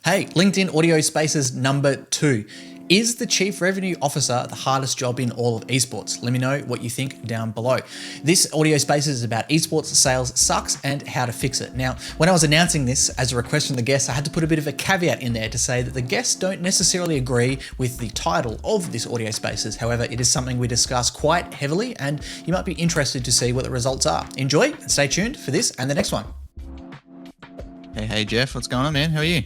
Hey, LinkedIn Audio Spaces number 2. Is the Chief Revenue Officer the hardest job in all of esports? Let me know what you think down below. This Audio Spaces is about esports sales sucks and how to fix it. Now, when I was announcing this as a request from the guests, I had to put a bit of a caveat in there to say that the guests don't necessarily agree with the title of this Audio Spaces. However, it is something we discuss quite heavily and you might be interested to see what the results are. Enjoy and stay tuned for this and the next one. Hey Jeff, what's going on, man? How are you?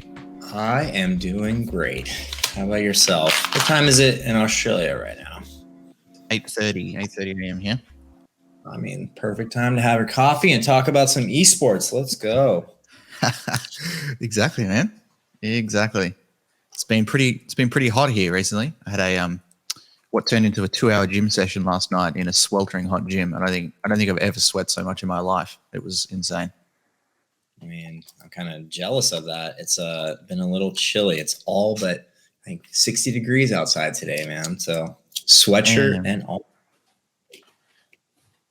I am doing great. How about yourself? What time is it in Australia right now? 8:30 a.m. here. I mean, perfect time to have your coffee and talk about some esports. Let's go. Exactly, man. Exactly. It's been pretty hot here recently. I had a what turned into a 2-hour gym session last night in a sweltering hot gym. I don't think I've ever sweat so much in my life. It was insane. I mean, I'm kind of jealous of that. It's been a little chilly. It's all but I think 60 degrees outside today, man. So sweatshirt and all.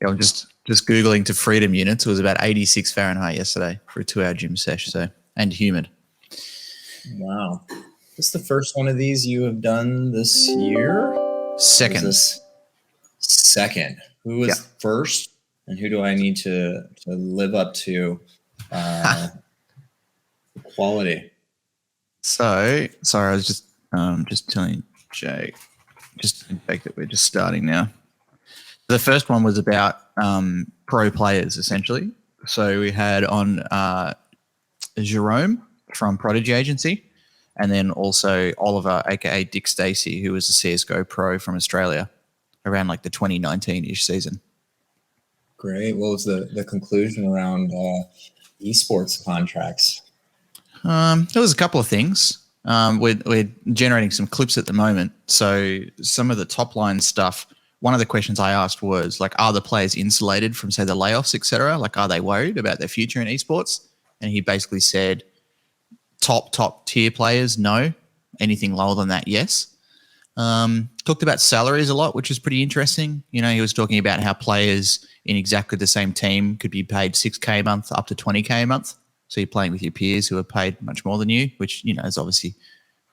Yeah, I'm just Googling to freedom units. It was about 86 Fahrenheit yesterday for a 2-hour gym session. So, and humid. Wow. This the first one of these you have done this year? Second. Second. Who was first? And who do I need to live up to? Quality. So sorry, I was just telling Jay, just in fact that we're just starting now. The first one was about pro players essentially. So we had on Jerome from Prodigy Agency, and then also Oliver, aka Dick Stacey, who was a CS:GO pro from Australia around like the 2019-ish season. Great. What was the conclusion around esports contracts? There was a couple of things. We're generating some clips at the moment. So some of the top line stuff, one of the questions I asked was like, are the players insulated from say the layoffs, etc.? Like, are they worried about their future in esports? And he basically said top tier players, no. Anything lower than that, yes. Talked about salaries a lot, which is pretty interesting. You know, he was talking about how players in exactly the same team could be paid $6K a month up to $20K a month. So you're playing with your peers who are paid much more than you, which, you know, is obviously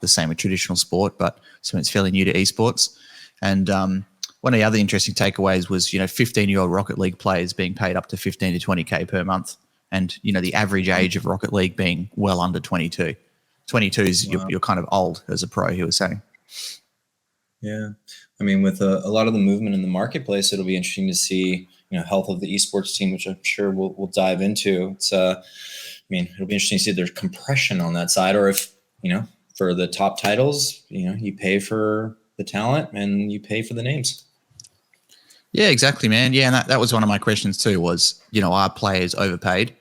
the same with traditional sport, but so it's fairly new to esports. And one of the other interesting takeaways was, you know, 15-year-old Rocket League players being paid up to 15 to 20K per month. And, you know, the average age of Rocket League being well under 22. 22 is you're kind of old as a pro, he was saying. Yeah. I mean, with a lot of the movement in the marketplace, it'll be interesting to see, you know, health of the esports team, which I'm sure we'll dive into. It's I mean, it'll be interesting to see if there's compression on that side, or if, you know, for the top titles, you know, you pay for the talent and you pay for the names. Yeah, exactly, man. Yeah, and that was one of my questions too was, you know, are players overpaid?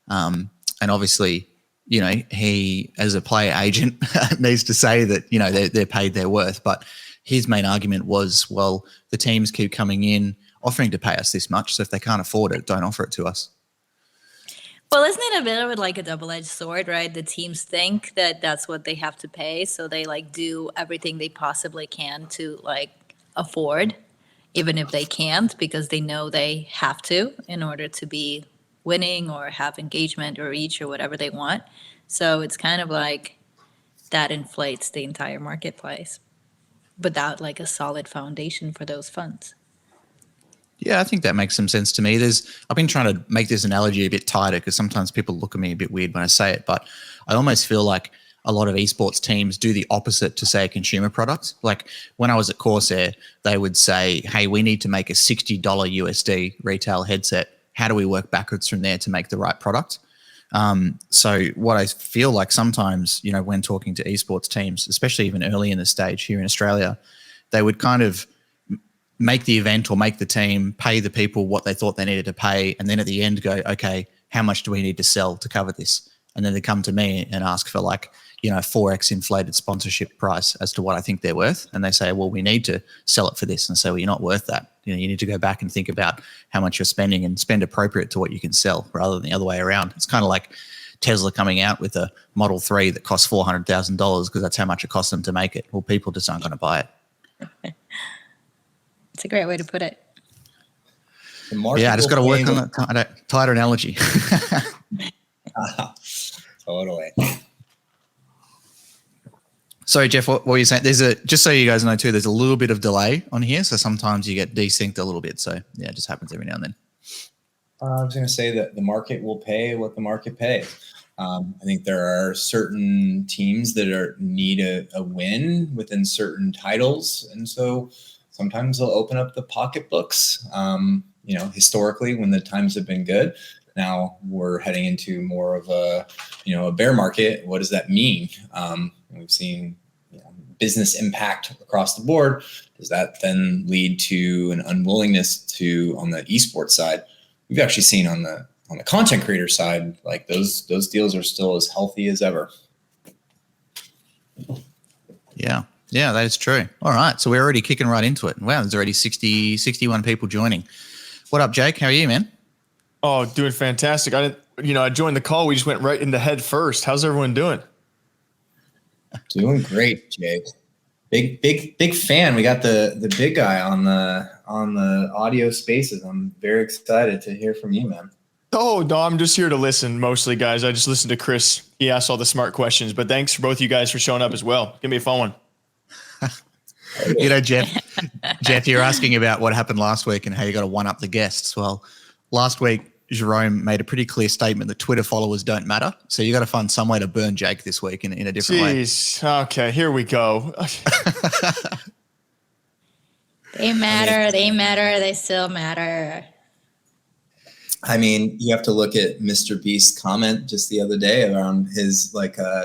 And obviously, you know, he as a player agent needs to say that, you know, they're paid their worth. But his main argument was, well, the teams keep coming in offering to pay us this much. So if they can't afford it, don't offer it to us. Well, isn't it a bit of like a double-edged sword, right? The teams think that that's what they have to pay, so they like do everything they possibly can to like afford, even if they can't, because they know they have to in order to be winning or have engagement or reach or whatever they want. So it's kind of like that inflates the entire marketplace without like a solid foundation for those funds. Yeah, I think that makes some sense to me. I've been trying to make this analogy a bit tighter because sometimes people look at me a bit weird when I say it, but I almost feel like a lot of esports teams do the opposite to say a consumer product. Like when I was at Corsair, they would say, hey, we need to make a $60 USD retail headset. How do we work backwards from there to make the right product? So what I feel like sometimes, you know, when talking to esports teams, especially even early in the stage here in Australia, they would kind of make the event or make the team pay the people what they thought they needed to pay. And then at the end go, okay, how much do we need to sell to cover this? And then they come to me and ask for like, you know, 4x inflated sponsorship price as to what I think they're worth. And they say, well, we need to sell it for this. And I say, well, you're not worth that. You know, you need to go back and think about how much you're spending and spend appropriate to what you can sell rather than the other way around. It's kind of like Tesla coming out with a Model 3 that costs $400,000 because that's how much it costs them to make it. Well, people just aren't going to buy it. It's a great way to put it. Yeah, I just got to work on that tighter analogy. Totally. Sorry, Jeff, what were you saying? Just so you guys know too, there's a little bit of delay on here. So sometimes you get desynced a little bit. So yeah, it just happens every now and then. I was going to say that the market will pay what the market pays. I think there are certain teams that need a win within certain titles. And so sometimes they'll open up the pocketbooks. Historically, when the times have been good, now we're heading into more of a bear market. What does that mean? We've seen business impact across the board. Does that then lead to an unwillingness on the esports side? We've actually seen on the content creator side, like those deals are still as healthy as ever. Yeah, that is true. All right, so we're already kicking right into it. Wow, there's already 61 people joining. What up, Jake? How are you, man? Oh, doing fantastic. I joined the call. We just went right into head first. How's everyone doing? Doing great, Jake. Big fan. We got the big guy on the audio spaces. I'm very excited to hear from you, man. Oh, no, I'm just here to listen mostly, guys. I just listened to Chris. He asked all the smart questions, but thanks for both you guys for showing up as well. Give me a fun one. Jeff, you're asking about what happened last week and how you got to one up the guests. Well, last week, Jerome made a pretty clear statement that Twitter followers don't matter. So you got to find some way to burn Jake this week in a different way. Jeez. Okay, here we go. They matter. They matter. They still matter. I mean, you have to look at Mr. Beast's comment just the other day around his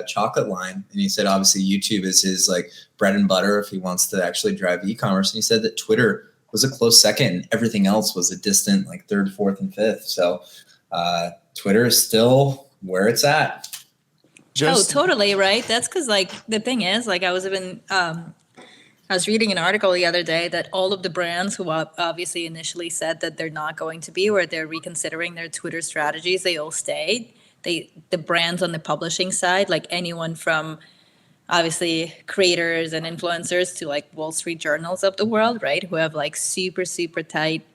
chocolate line. And he said, obviously YouTube is his bread and butter if he wants to actually drive e-commerce. And he said that Twitter was a close second and everything else was a distant third, fourth, and fifth. So Twitter is still where it's at. Totally. Right. That's because the thing is I was reading an article the other day that all of the brands who obviously initially said that they're not going to be, or they're reconsidering their Twitter strategies, they all stayed. The brands on the publishing side, anyone from obviously creators and influencers to Wall Street journals of the world, right? Who have super, super tight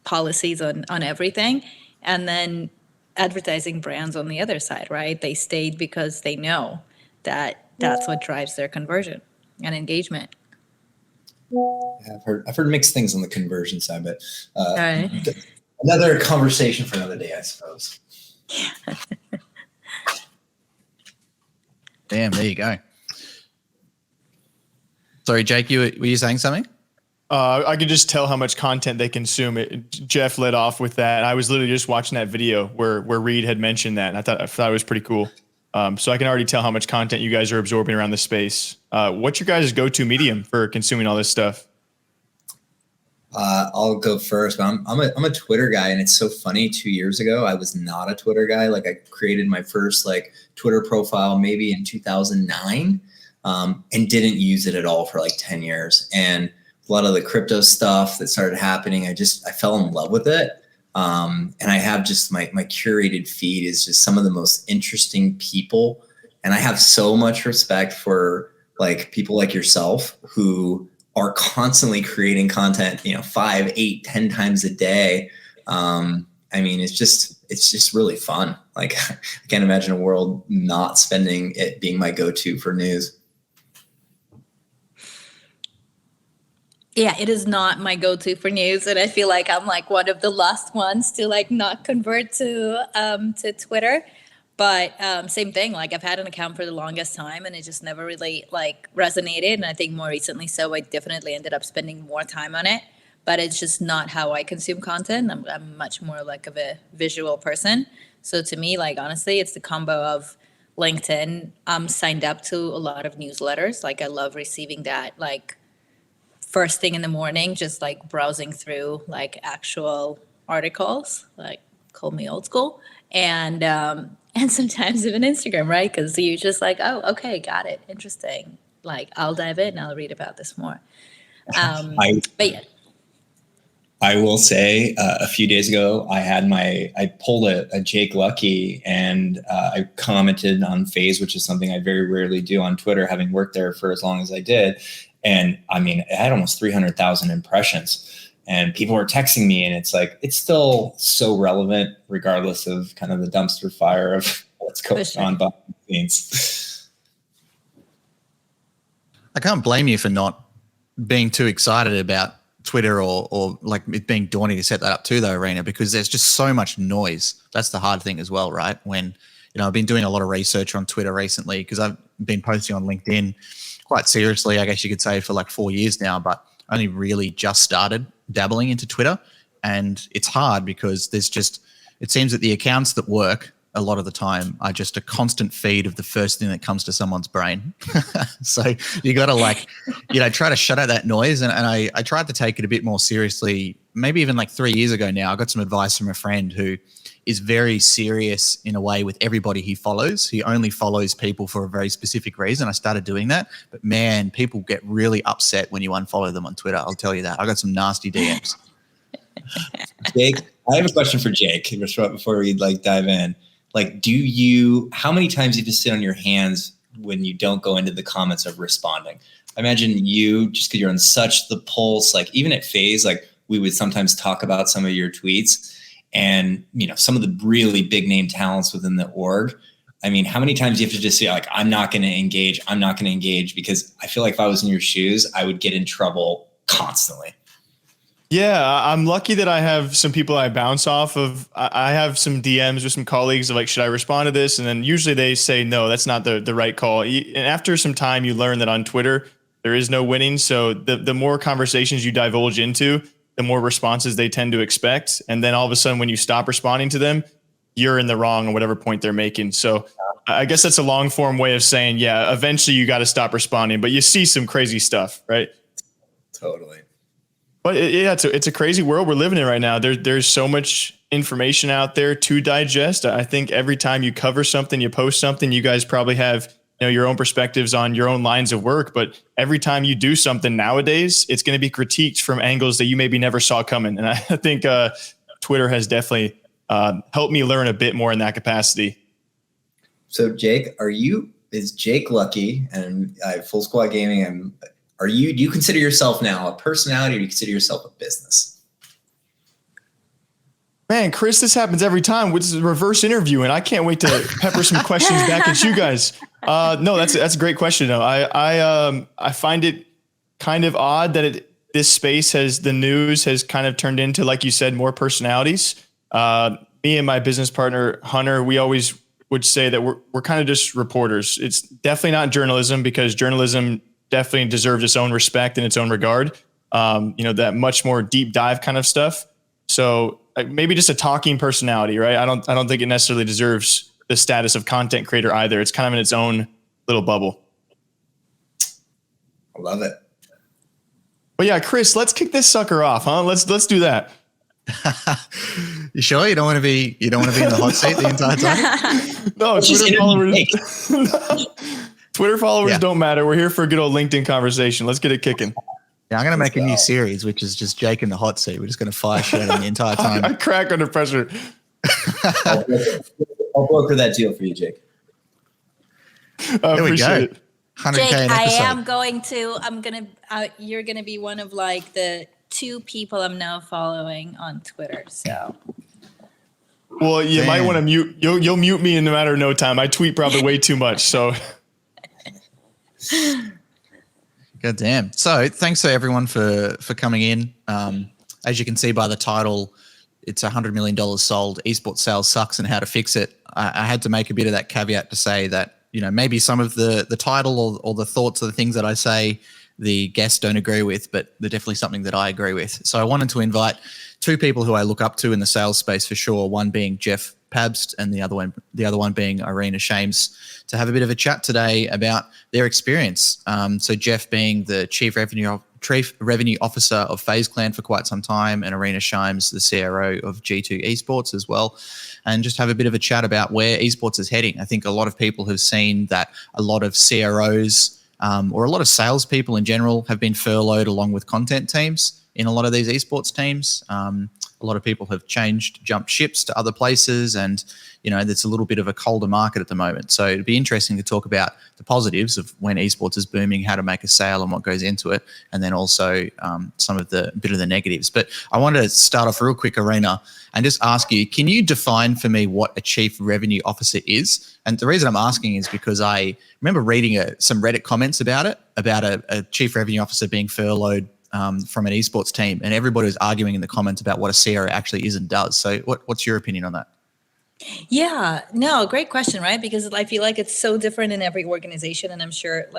policies on everything. And then advertising brands on the other side, right? They stayed because they know that that's what drives their conversion and engagement. Yeah, I've heard mixed things on the conversion side, but All right. Another conversation for another day, I suppose. Damn, there you go. Sorry, Jake, were you saying something? I could just tell how much content they consume. Jeff led off with that. I was literally just watching that video where Reed had mentioned that, and I thought it was pretty cool. So I can already tell how much content you guys are absorbing around the space. What's your guys' go-to medium for consuming all this stuff? I'll go first. But I'm a Twitter guy, and it's so funny. 2 years ago, I was not a Twitter guy. I created my first Twitter profile maybe in 2009, and didn't use it at all for 10 years. And a lot of the crypto stuff that started happening, I fell in love with it. And I have just my curated feed is just some of the most interesting people. And I have so much respect for people like yourself who are constantly creating content, 5, 8, 10 times a day. I mean, it's just really fun. I can't imagine a world not spending it being my go-to for news. Yeah, it is not my go-to for news, and I feel like I'm one of the last ones to not convert to Twitter. But same thing. I've had an account for the longest time, and it just never really resonated. And I think more recently, so I definitely ended up spending more time on it. But it's just not how I consume content. I'm much more of a visual person. So to me, honestly, it's the combo of LinkedIn. I'm signed up to a lot of newsletters. I love receiving that. First thing in the morning, just browsing through actual articles, call me old school, and sometimes even Instagram, right? Because you're just oh, okay, got it, interesting. I'll dive in and I'll read about this more. But yeah. I will say a few days ago, I pulled a Jake Lucky and I commented on FaZe, which is something I very rarely do on Twitter, having worked there for as long as I did. And I mean, it had almost 300,000 impressions, and people were texting me, and it's still so relevant regardless of kind of the dumpster fire of what's going on behind the scenes. I can't blame you for not being too excited about Twitter or like it being daunting to set that up too, though, Irina, because there's just so much noise. That's the hard thing as well, right? When, I've been doing a lot of research on Twitter recently because I've been posting on LinkedIn quite seriously, I guess you could say, for like 4 years now, but only really just started dabbling into Twitter. And it's hard because it seems that the accounts that work a lot of the time are just a constant feed of the first thing that comes to someone's brain. So you got to try to shut out that noise. And I tried to take it a bit more seriously, maybe even like 3 years ago now. I got some advice from a friend who is very serious in a way with everybody he follows. He only follows people for a very specific reason. I started doing that, but man, people get really upset when you unfollow them on Twitter. I'll tell you that. I got some nasty DMs. Jake, I have a question for Jake before we dive in. How many times do you just sit on your hands when you don't go into the comments of responding? I imagine you, just because you're on such the pulse, even at FaZe, we would sometimes talk about some of your tweets and, some of the really big name talents within the org. I mean, how many times do you have to just say, I'm not going to engage, because I feel like if I was in your shoes, I would get in trouble constantly. Yeah, I'm lucky that I have some people I bounce off of. I have some DMs with some colleagues of should I respond to this? And then usually they say, no, that's not the right call. And after some time, you learn that on Twitter, there is no winning. So the more conversations you divulge into, the more responses they tend to expect. And then all of a sudden, when you stop responding to them, you're in the wrong on whatever point they're making. So I guess that's a long form way of saying, yeah, eventually you got to stop responding, but you see some crazy stuff, right? Totally. But it's a crazy world we're living in right now. There's so much information out there to digest. I think every time you cover something, you post something, you guys probably have your own perspectives on your own lines of work. But every time you do something nowadays, it's going to be critiqued from angles that you maybe never saw coming. And I think Twitter has definitely helped me learn a bit more in that capacity. So Jake, is Jake lucky? And Full Squad Gaming, do you consider yourself now a personality, or do you consider yourself a business? Man, Chris, this happens every time. This is a reverse interview, and I can't wait to pepper some questions back at you guys. No, that's a great question. though. I find it kind of odd that this space the news has kind of turned into, like you said, more personalities. Me and my business partner Hunter, we always would say that we're kind of just reporters. It's definitely not journalism, because journalism definitely deserves its own respect and its own regard. That much more deep dive kind of stuff. So maybe just a talking personality, right? I don't think it necessarily deserves the status of content creator either. It's kind of in its own little bubble. I love it. But yeah, Chris, let's kick this sucker off, huh? Let's do that. You sure you don't want to be in the hot seat the entire time? No, Twitter followers don't matter. We're here for a good old LinkedIn conversation. Let's get it kicking. Yeah, I'm going to make a new series, which is just Jake in the hot seat. We're just going to fire shit the entire time. I crack under pressure. I'll broker that deal for you, Jake. There we go. It. 100K Jake, an episode. You're going to be one of the 2 people I'm now following on Twitter. So. Well, you might want to mute. You'll mute me in a matter of no time. I tweet probably way too much. So. God damn. So thanks to everyone for coming in. As you can see by the title, it's $100 million sold. Esports sales sucks and how to fix it. I had to make a bit of that caveat to say that, maybe some of the title or the thoughts or the things that I say, the guests don't agree with, but they're definitely something that I agree with. So I wanted to invite 2 people who I look up to in the sales space for sure. One being Jeff Pabst and the other one being Irina Shames, to have a bit of a chat today about their experience. So Jeff being the Chief Revenue Officer of FaZe Clan for quite some time, and Irina Shames, the CRO of G2 Esports as well, and just have a bit of a chat about where esports is heading. I think a lot of people have seen that a lot of CROs or a lot of salespeople in general have been furloughed along with content teams in a lot of these esports teams. A A lot of people have jumped ships to other places, and there's a little bit of a colder market at the moment. So it'd be interesting to talk about the positives of when esports is booming, how to make a sale and what goes into it, and then also some of the bit of the negatives. But I want to start off real quick, Irina, and just ask you, can you define for me what a chief revenue officer is? And the reason I'm asking is because I remember reading some Reddit comments about a chief revenue officer being furloughed from an esports team, and everybody was arguing in the comments about what a CRO actually is and does. So what's your opinion on that? Yeah, no, great question, right? Because I feel like it's so different in every organization, and I'm sure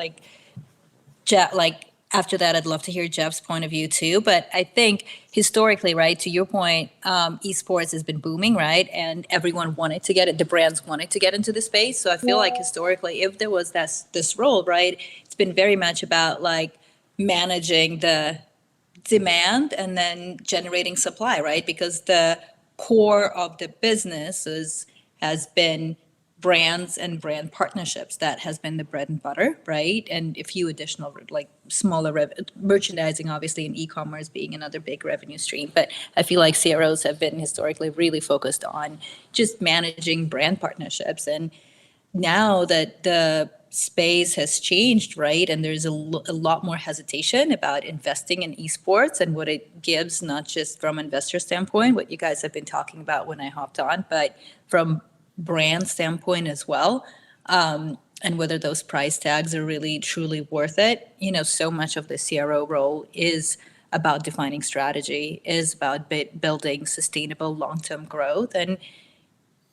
after that, I'd love to hear Jeff's point of view too. But I think historically, right, to your point, esports has been booming, right? And everyone wanted to get it. The brands wanted to get into the space. So I feel like historically, if there was this role, right, it's been very much about like managing the demand and then generating supply, right? Because the core of the business has been brands and brand partnerships. That has been the bread and butter, right? And a few additional like smaller merchandising, obviously, and e-commerce being another big revenue stream. But I feel like CROs have been historically really focused on just managing brand partnerships. And now that the space has changed, right? And there's a lot more hesitation about investing in esports and what it gives, not just from investor standpoint, what you guys have been talking about when I hopped on, but from brand standpoint as well. And whether those price tags are really truly worth it. So much of the CRO role is about defining strategy, is about building sustainable long-term growth, and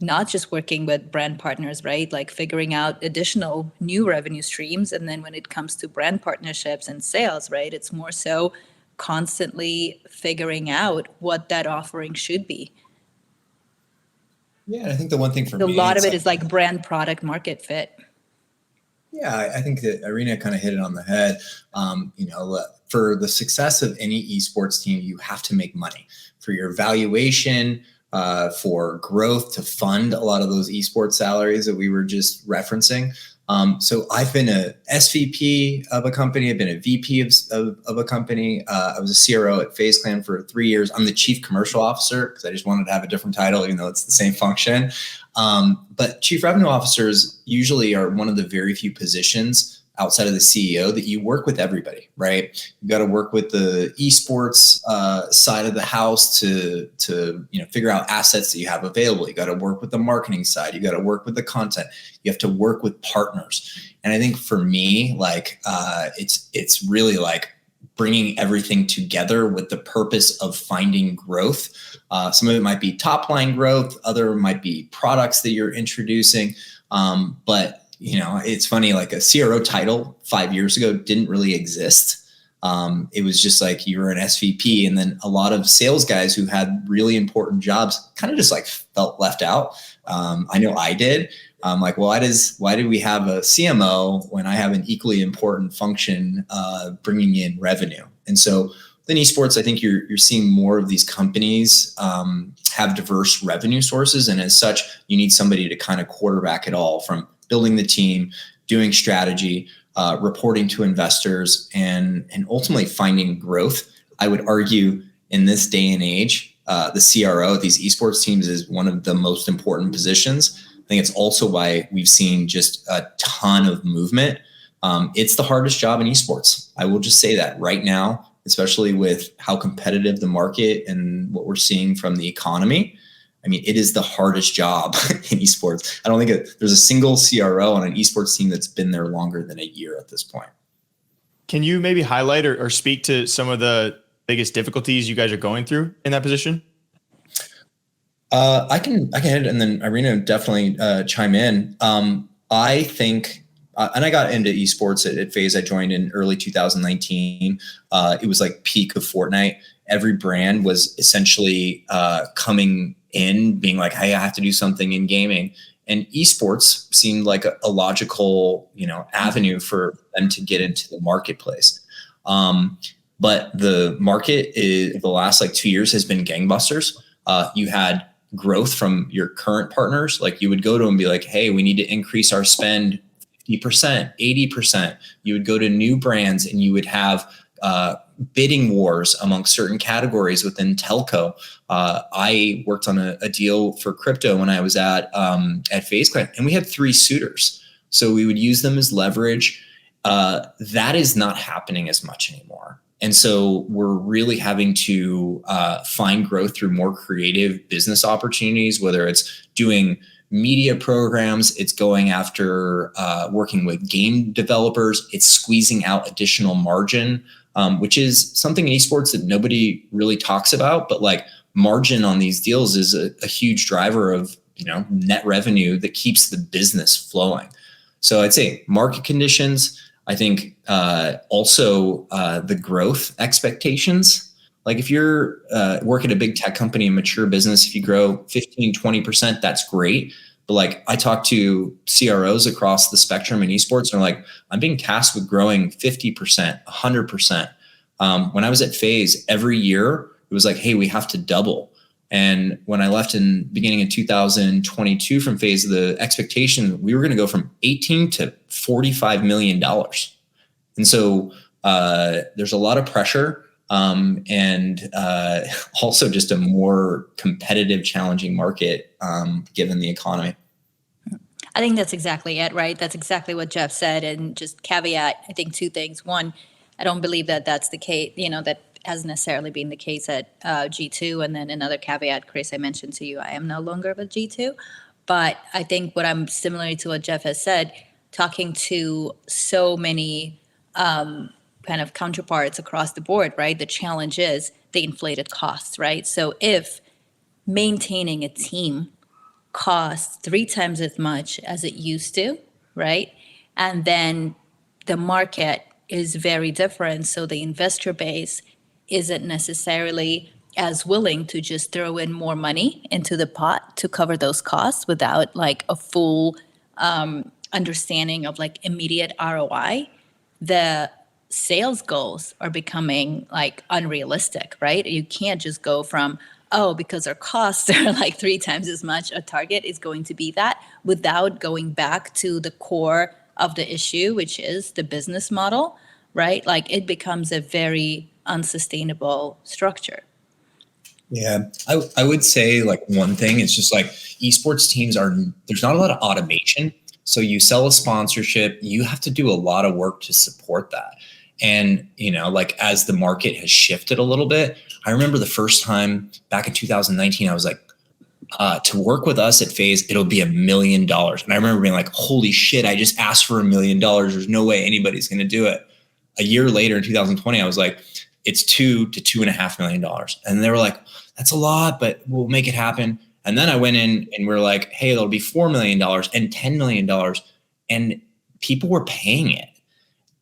not just working with brand partners, right? Like figuring out additional new revenue streams. And then when it comes to brand partnerships and sales, right, it's more so constantly figuring out what that offering should be. Yeah, I think the one thing for me, a lot of it like, is like brand product market fit. Yeah, I think that Irina kind of hit it on the head. For the success of any esports team, you have to make money. For your valuation, for growth, to fund a lot of those esports salaries that we were just referencing. So I've been a SVP of a company. I've been a VP of a company. I was a CRO at FaZe Clan for 3 years. I'm the chief commercial officer because I just wanted to have a different title, even though it's the same function. But chief revenue officers usually are one of the very few positions outside of the CEO that you work with everybody, right? You got to work with the esports side of the house to figure out assets that you have available. You got to work with the marketing side. You got to work with the content. You have to work with partners. And I think for me, it's really like bringing everything together with the purpose of finding growth. Some of it might be top line growth. Other might be products that you're introducing. But it's funny, like a CRO title 5 years ago didn't really exist. It was just like you were an SVP, and then a lot of sales guys who had really important jobs kind of just like felt left out. I know I did. Like, well, why do we have a CMO when I have an equally important function bringing in revenue? And so in esports, I think you're seeing more of these companies have diverse revenue sources, and as such, you need somebody to kind of quarterback it all, from building the team, doing strategy, reporting to investors, and ultimately finding growth. I would argue in this day and age, the CRO, these esports teams, is one of the most important positions. I think it's also why we've seen just a ton of movement. It's the hardest job in esports. I will just say that right now, especially with how competitive the market and what we're seeing from the economy. I mean, it is the hardest job in esports. I don't think there's a single CRO on an esports team that's been there longer than a year at this point. Can you maybe highlight or speak to some of the biggest difficulties you guys are going through in that position? I can hit it, and then Irina definitely chime in. I think, and I got into esports at FaZe. I joined in early 2019. It was like peak of Fortnite. Every brand was essentially coming in being like, hey, I have to do something in gaming. And esports seemed like a logical, avenue for them to get into the marketplace. But the market the last 2 years has been gangbusters. You had growth from your current partners. Like you would go to them and be like, hey, we need to increase our spend 50%, 80%. You would go to new brands and you would have bidding wars amongst certain categories within telco. I worked on a deal for crypto when I was at FaZe Clan, and we had 3 suitors. So we would use them as leverage. That is not happening as much anymore. And so we're really having to find growth through more creative business opportunities, whether it's doing media programs, it's going after working with game developers, it's squeezing out additional margin, which is something in esports that nobody really talks about. But like margin on these deals is a huge driver of, you know, net revenue that keeps the business flowing. So I'd say market conditions. I think also the growth expectations. Like if you're work at a big tech company, a mature business, if you grow 15, 20%, that's great. But like I talk to CROs across the spectrum in esports and they're like, I'm being tasked with growing 50%, 100%. When I was at FaZe, every year it was like, hey, we have to double. And when I left in beginning of 2022 from FaZe, the expectation, we were going to go from 18 to $45 million. And so there's a lot of pressure and also just a more competitive, challenging market given the economy. I think that's exactly it, right? That's exactly what Jeff said. And just caveat, I think 2 things. One, I don't believe that that's the case, you know, that hasn't necessarily been the case at G2. And then another caveat, Chris, I mentioned to you, I am no longer with G2. But I think what I'm similar to what Jeff has said, talking to so many kind of counterparts across the board, right? The challenge is the inflated costs, right? So if maintaining a team costs 3 times as much as it used to, right? And then the market is very different. So the investor base isn't necessarily as willing to just throw in more money into the pot to cover those costs without like a full understanding of like immediate ROI. The sales goals are becoming like unrealistic, right? You can't just go from, oh, because our costs are like 3 times as much, a target is going to be that, without going back to the core of the issue, which is the business model, right? Like it becomes a very unsustainable structure. Yeah, I would say like one thing, it's just like esports teams there's not a lot of automation. So you sell a sponsorship, you have to do a lot of work to support that. And, you know, like as the market has shifted a little bit, I remember the first time back in 2019, I was like, to work with us at FaZe, it'll be $1 million. And I remember being like, holy shit, I just asked for $1 million. There's no way anybody's going to do it. A year later in 2020, I was like, it's $2 to $2.5 million. And they were like, that's a lot, but we'll make it happen. And then I went in and we're like, hey, it'll be $4 million and $10 million. And people were paying it.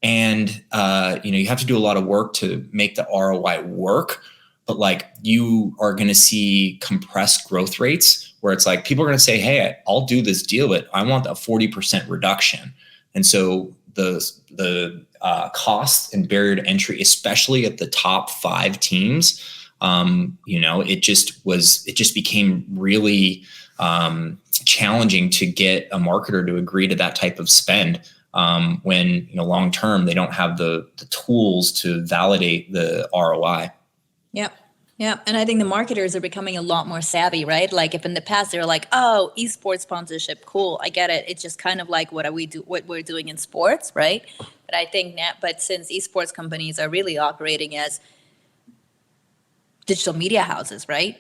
And, you know, you have to do a lot of work to make the ROI work. But like you are going to see compressed growth rates where it's like people are going to say, hey, I'll do this deal, but I want a 40% reduction. And so the cost and barrier to entry, especially at the top 5 teams, you know, it just became really challenging to get a marketer to agree to that type of spend when, you know, long term they don't have the tools to validate the ROI. Yep. Yeah. And I think the marketers are becoming a lot more savvy, right? Like if in the past they're like, oh, esports sponsorship, cool, I get it. It's just kind of like what we're doing in sports, right? But I think now, but since esports companies are really operating as digital media houses, right?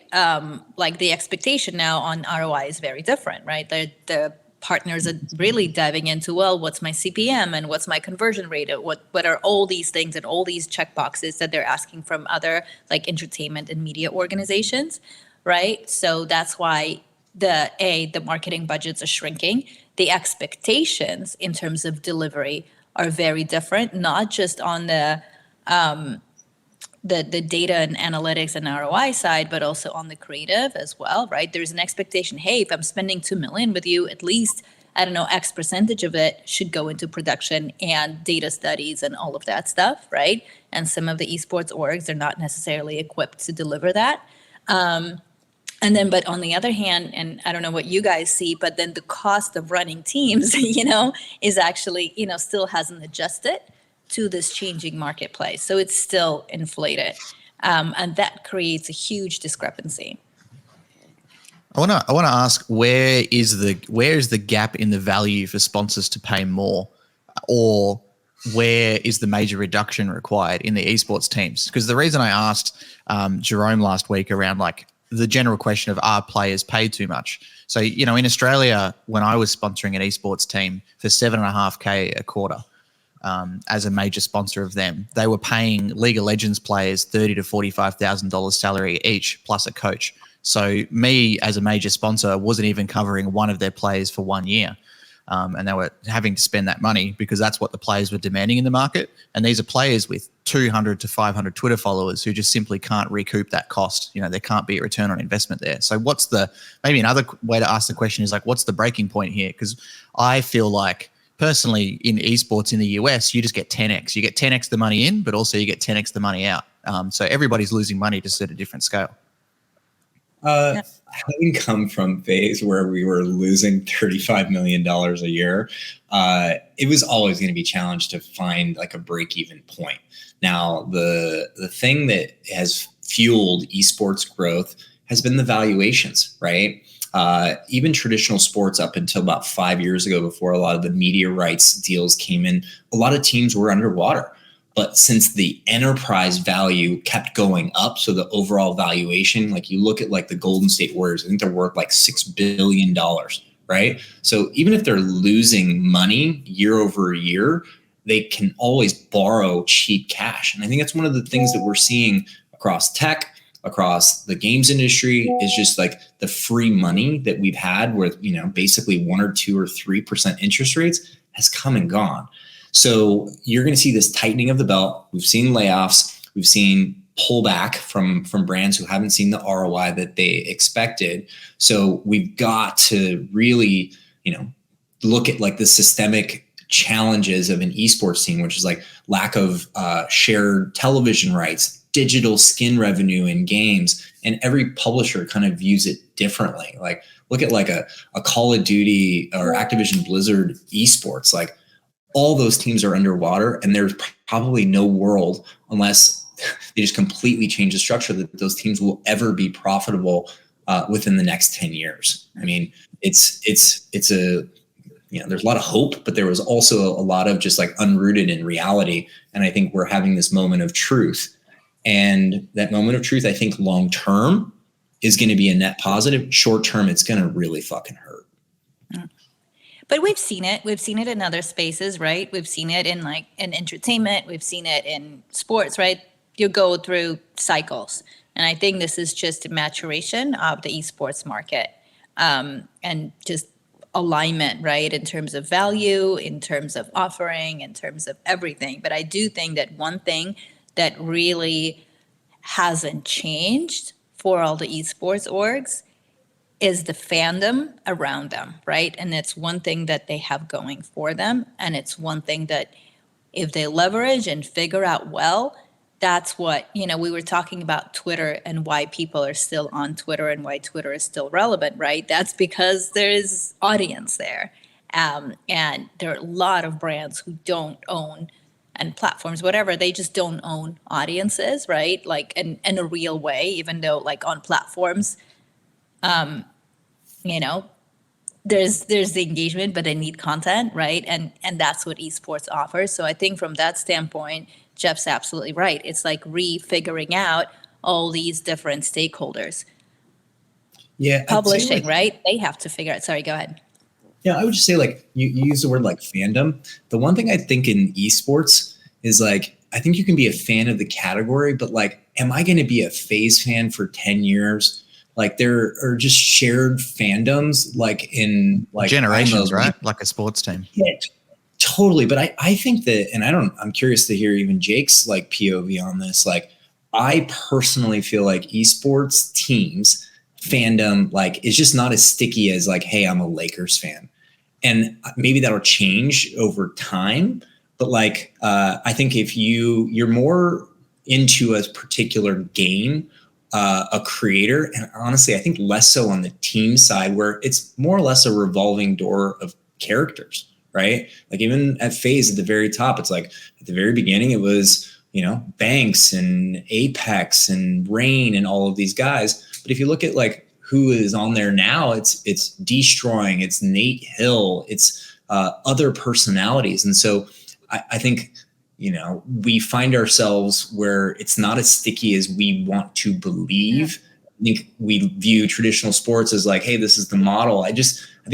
Like the expectation now on ROI is very different, right? The partners are really diving into, well, what's my CPM and what's my conversion rate? What are all these things and all these checkboxes that they're asking from other like entertainment and media organizations, right? So that's why the marketing budgets are shrinking. The expectations in terms of delivery are very different, not just on the data and analytics and ROI side, but also on the creative as well, right? There's an expectation, hey, if I'm spending $2 million with you, at least, I don't know, X percentage of it should go into production and data studies and all of that stuff, right? And some of the esports orgs are not necessarily equipped to deliver that. But on the other hand, and I don't know what you guys see, but then the cost of running teams, you know, is actually, you know, still hasn't adjusted to this changing marketplace. So it's still inflated. And that creates a huge discrepancy. I want to ask, where is the gap in the value for sponsors to pay more, or where is the major reduction required in the esports teams? Because the reason I asked Jerome last week around like the general question of, are players paid too much? So, you know, in Australia, when I was sponsoring an esports team for $7.5K a quarter, as a major sponsor of them, they were paying League of Legends players $30,000 to $45,000 salary each plus a coach. So me as a major sponsor wasn't even covering one of their players for 1 year. And they were having to spend that money because that's what the players were demanding in the market. And these are players with 200 to 500 Twitter followers who just simply can't recoup that cost. You know, there can't be a return on investment there. So maybe another way to ask the question is like, what's the breaking point here? Because I feel like personally in esports in the US, you just get 10x. You get 10x the money in, but also you get 10x the money out. So everybody's losing money just at a different scale. Having come from phase where we were losing $35 million a year, it was always going to be challenged to find like a break-even point. Now, the thing that has fueled esports growth has been the valuations, right? Even traditional sports up until about 5 years ago, before a lot of the media rights deals came in, a lot of teams were underwater. But since the enterprise value kept going up, so the overall valuation, like you look at like the Golden State Warriors, I think they're worth like $6 billion, right? So even if they're losing money year over year, they can always borrow cheap cash. And I think that's one of the things that we're seeing across tech, across the games industry, is just like the free money that we've had with, you know, basically 1 or 2 or 3% interest rates has come and gone. So you're going to see this tightening of the belt. We've seen layoffs. We've seen pullback from brands who haven't seen the ROI that they expected. So we've got to really, you know, look at like the systemic challenges of an esports team, which is like lack of shared television rights, digital skin revenue in games, and every publisher kind of views it differently. Like look at like a Call of Duty or Activision Blizzard esports, like all those teams are underwater, and there's probably no world, unless they just completely change the structure, that those teams will ever be profitable within the next 10 years. I mean, it's a, you know, there's a lot of hope, but there was also a lot of just like unrooted in reality. And I think we're having this moment of truth, and that moment of truth, I think long term is going to be a net positive. Short term, it's going to really fucking hurt. But we've seen it. We've seen it in other spaces, right? We've seen it in like in entertainment. We've seen it in sports, right? You go through cycles. And I think this is just a maturation of the esports market, and just alignment, right? In terms of value, in terms of offering, in terms of everything. But I do think that one thing that really hasn't changed for all the esports orgs is the fandom around them, right? And it's one thing that they have going for them. And it's one thing that if they leverage and figure out well, that's what, you know, we were talking about Twitter and why people are still on Twitter and why Twitter is still relevant, right? That's because there is audience there. And there are a lot of brands who don't own, and platforms, whatever, they just don't own audiences, right? Like in a real way, even though like on platforms, you know, there's the engagement, but they need content, right? And that's what esports offers. So I think from that standpoint, Jeff's absolutely right. It's like refiguring out all these different stakeholders. Yeah, Publishing, right? They have to figure out. Sorry, go ahead. Yeah, I would just say like you use the word like fandom. The one thing I think in esports is like, I think you can be a fan of the category, but like, am I going to be a FaZe fan for 10 years? Like there are just shared fandoms, like in like generations, right? Like a sports team. Yeah, totally. But I think that, and I'm curious to hear even Jake's like POV on this. Like I personally feel like esports teams fandom like is just not as sticky as like, hey, I'm a Lakers fan. And maybe that'll change over time. But like, I think if you're more into a particular game, a creator, and honestly, I think less so on the team side, where it's more or less a revolving door of characters, right? Like even at FaZe at the very top, it's like at the very beginning, it was, Banks and Apex and Rain and all of these guys. But if you look at like who is on there now, it's Destroying, it's Nate Hill, it's other personalities. And so I think, we find ourselves where it's not as sticky as we want to believe. I think we view traditional sports as like, hey, this is the model. I think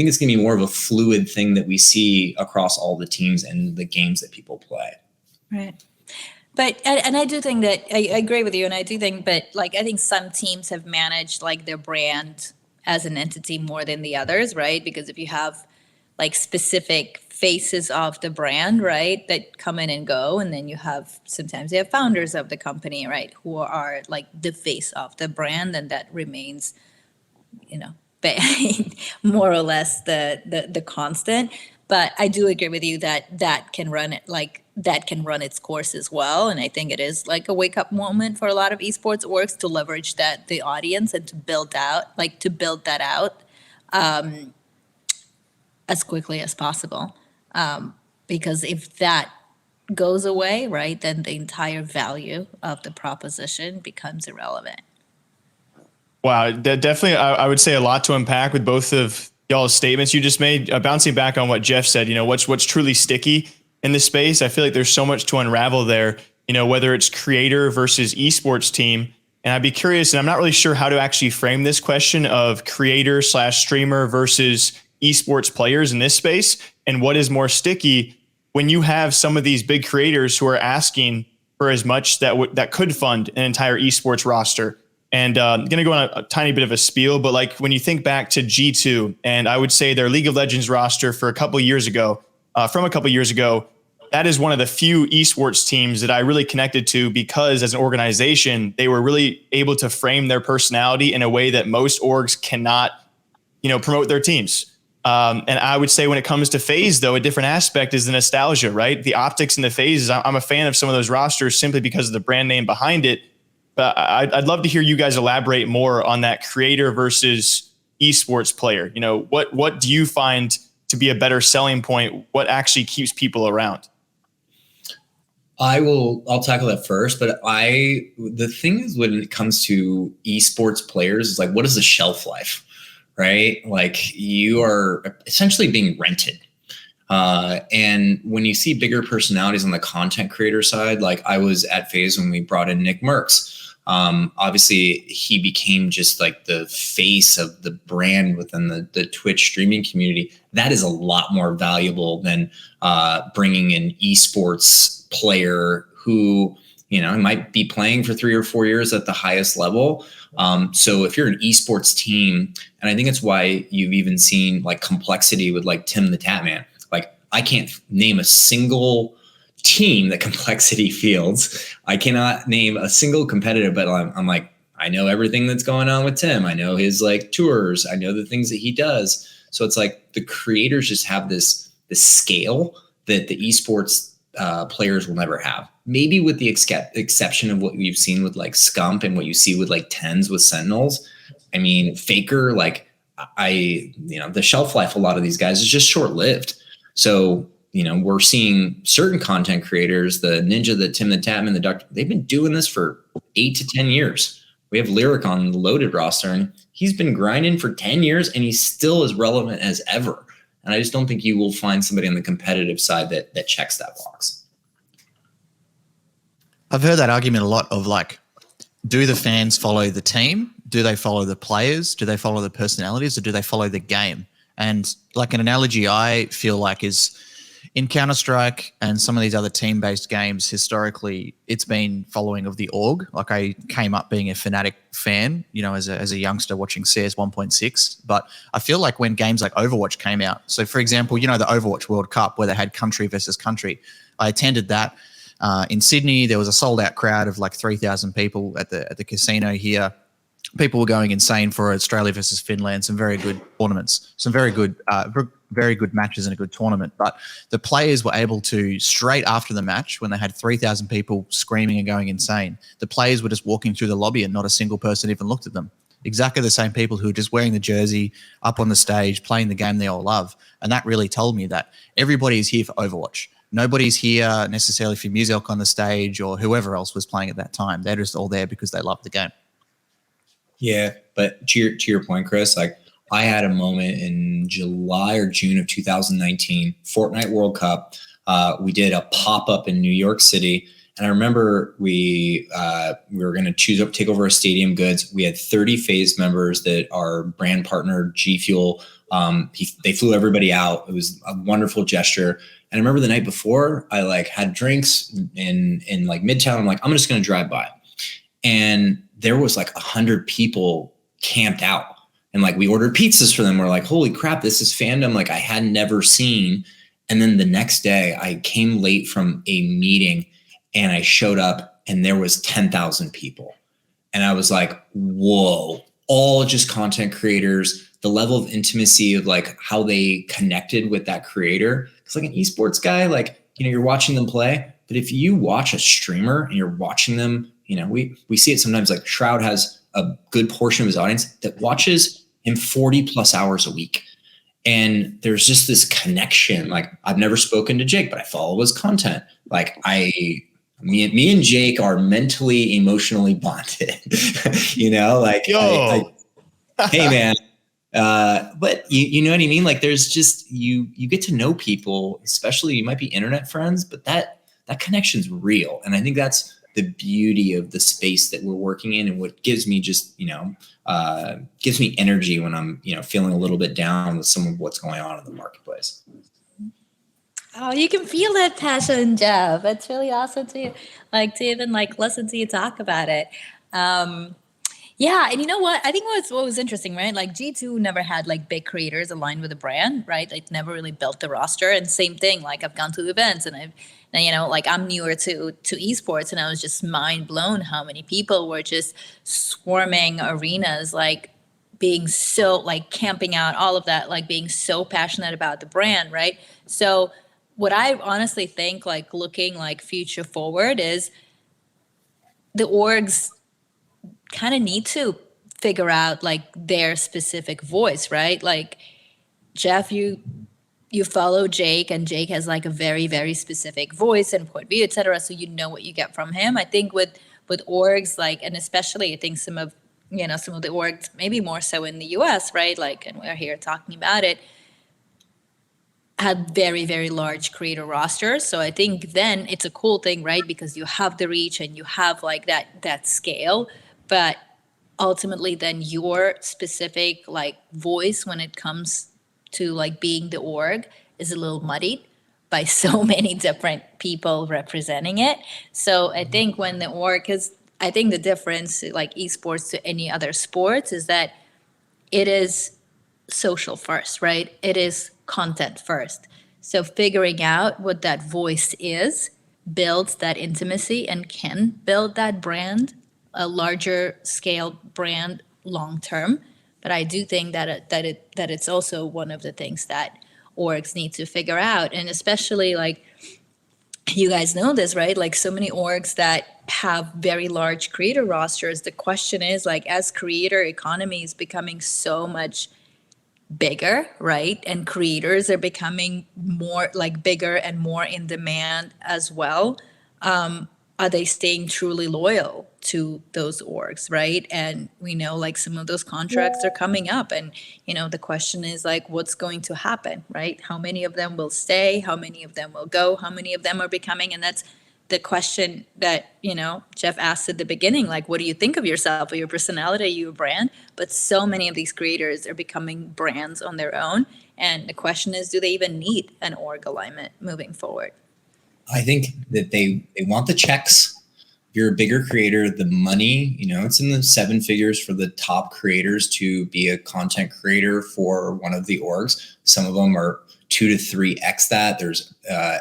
it's going to be more of a fluid thing that we see across all the teams and the games that people play. Right. But, and I do think that I agree with you. And I do think, but like, I think some teams have managed like their brand as an entity more than the others, right? Because if you have like specific faces of the brand, right, that come in and go, and then sometimes you have founders of the company, right, who are like the face of the brand, and that remains, more or less the constant. But I do agree with you that can run its course as well. And I think it is like a wake up moment for a lot of esports orgs to leverage the audience and to build that out as quickly as possible. Because if that goes away, right, then the entire value of the proposition becomes irrelevant. Wow, that definitely, I would say a lot to unpack with both of y'all's statements you just made. Bouncing back on what Jeff said, what's truly sticky in this space. I feel like there's so much to unravel there, whether it's creator versus esports team. And I'd be curious, and I'm not really sure how to actually frame this question of creator / streamer versus esports players in this space, and what is more sticky when you have some of these big creators who are asking for as much that could fund an entire esports roster. And I'm going to go on a tiny bit of a spiel, but like when you think back to G2, and I would say their League of Legends roster from a couple years ago, that is one of the few esports teams that I really connected to, because as an organization, they were really able to frame their personality in a way that most orgs cannot, promote their teams. And I would say when it comes to FaZe, though, a different aspect is the nostalgia, right? The optics in the phases. I'm a fan of some of those rosters simply because of the brand name behind it. But I'd love to hear you guys elaborate more on that creator versus esports player. What do you find to be a better selling point? What actually keeps people around? I'll tackle that first, but the thing is, when it comes to esports players, is like, what is the shelf life, right? Like, you are essentially being rented. And when you see bigger personalities on the content creator side, like I was at FaZe when we brought in Nick Merckx. Obviously he became just like the face of the brand within the Twitch streaming community. That is a lot more valuable than bringing an esports player who, might be playing for 3 or 4 years at the highest level. So if you're an esports team, and I think it's why you've even seen like complexity with like Tim the Tatman. Like, I can't name a single team that Complexity fields. I cannot name a single competitor, but I'm like, I know everything that's going on with Tim. I know his like tours. I know the things that he does. So it's like the creators just have this scale that the esports players will never have. Maybe with the exception of what you've seen with like Scump and what you see with like Tens with Sentinels. I mean, Faker, like the shelf life of a lot of these guys is just short-lived. So, we're seeing certain content creators, the Ninja, the Tim, the Tatman, the Doctor, they've been doing this for 8 to 10 years. We have Lyric on the Loaded roster, and he's been grinding for 10 years, and he's still as relevant as ever. And I just don't think you will find somebody on the competitive side that checks that box. I've heard that argument a lot of like, do the fans follow the team? Do they follow the players? Do they follow the personalities, or do they follow the game? And like an analogy I feel like is in Counter-Strike and some of these other team-based games, historically, it's been following of the org. Like, I came up being a Fnatic fan, as a youngster watching CS 1.6. But I feel like when games like Overwatch came out, so for example, the Overwatch World Cup where they had country versus country, I attended that in Sydney. There was a sold-out crowd of like 3,000 people at the casino here. People were going insane for Australia versus Finland, some very good tournaments, some very good matches in a good tournament. But the players were able to, straight after the match, when they had 3,000 people screaming and going insane, the players were just walking through the lobby and not a single person even looked at them. exactly the same people who are just wearing the jersey, up on the stage, playing the game they all love. And that really told me that everybody is here for Overwatch. Nobody's here necessarily for music on the stage or whoever else was playing at that time. They're just all there because they love the game. Yeah, but to your point, Chris, like I had a moment in July or June of 2019, Fortnite World Cup. We did a pop-up in New York City. And I remember we were going to take over a Stadium Goods. We had 30 FaZe members that our brand partner, G Fuel. They flew everybody out. It was a wonderful gesture. And I remember the night before, I like had drinks in like Midtown. I'm like, I'm just going to drive by. And there was like 100 people camped out. And like we ordered pizzas for them. We're like, holy crap, this is fandom like I had never seen. And then the next day I came late from a meeting and I showed up and there was 10,000 people. And I was like, whoa, all just content creators, the level of intimacy of like how they connected with that creator. It's like an esports guy, like, you know, you're watching them play, but if you watch a streamer and you're watching them, you know, we see it sometimes, like Shroud has a good portion of his audience that watches him 40 plus hours a week. And there's just this connection. Like I've never spoken to Jake, but I follow his content. Like me and Jake are mentally, emotionally bonded, you know, like, hey man. But you know what I mean? Like there's just, you get to know people, especially you might be internet friends, but that connection's real. And I think that's the beauty of the space that we're working in, and what gives me just, you know, gives me energy when I'm, you know, feeling a little bit down with some of what's going on in the marketplace. Oh, you can feel that passion, Jeff. It's really awesome to even listen to you talk about it. Yeah, and you know what? I think what was interesting, right? Like G2 never had like big creators aligned with the brand, right? Like never really built the roster. And same thing, like I've gone to events and you know, like I'm newer to esports, and I was just mind blown how many people were just swarming arenas, like being so like camping out, all of that, like being so passionate about the brand, right? So what I honestly think, like looking like future forward, is the orgs kind of need to figure out like their specific voice, right? Like Jeff, you follow Jake, and Jake has like a very, very specific voice and point of view, et cetera. So you know what you get from him. I think with orgs, like, and especially I think some of the orgs, maybe more so in the US, right? Like, and we're here talking about it, had very, very large creator rosters. So I think then it's a cool thing, right? Because you have the reach and you have like that scale. But ultimately then your specific like voice when it comes to like being the org is a little muddied by so many different people representing it. So I think when the org, because I think the difference like esports to any other sports is that it is social first, right? It is content first. So figuring out what that voice is builds that intimacy and can build that brand, a larger scale brand long term. But I do think that it's also one of the things that orgs need to figure out. And especially like you guys know this, right? Like so many orgs that have very large creator rosters. The question is like, as creator economy is becoming so much bigger, right? And creators are becoming more like bigger and more in demand as well. Are they staying truly loyal to those orgs, right? And we know like some of those contracts are coming up, and you know the question is like what's going to happen, right? How many of them will stay? How many of them will go? How many of them are becoming? And that's the question that, you know, Jeff asked at the beginning, like what do you think of yourself or your personality, are you a brand? But so many of these creators are becoming brands on their own, and the question is, do they even need an org alignment moving forward? I think that they want the checks. If you're a bigger creator, the money, you know, it's in the 7 figures for the top creators to be a content creator for one of the orgs. Some of them are 2 to 3x that. There's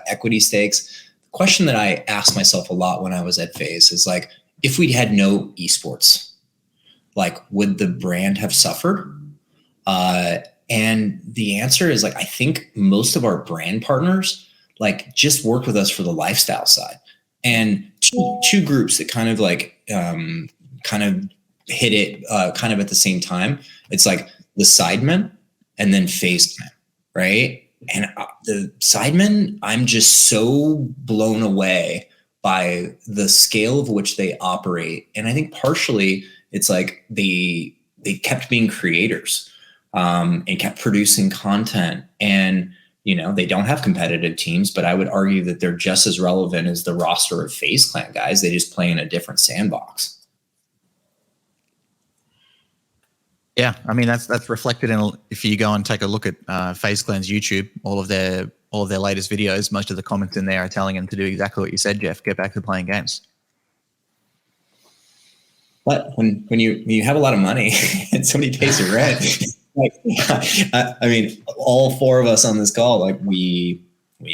equity stakes. The question that I asked myself a lot when I was at FaZe is like, if we had no esports, like would the brand have suffered? And the answer is like, I think most of our brand partners like just worked with us for the lifestyle side, and two groups that kind of like kind of hit it kind of at the same time. It's like the Sidemen and then FaZe Clan, right? And the Sidemen, I'm just so blown away by the scale of which they operate. And I think partially it's like they kept being creators and kept producing content. And, you know, they don't have competitive teams, but I would argue that they're just as relevant as the roster of FaZe Clan guys. They just play in a different sandbox. Yeah, I mean that's reflected in, if you go and take a look at FaZe Clan's YouTube, all of their latest videos, most of the comments in there are telling them to do exactly what you said, Jeff. Get back to playing games. But when you have a lot of money and somebody pays your rent, like, I mean, all four of us on this call, like we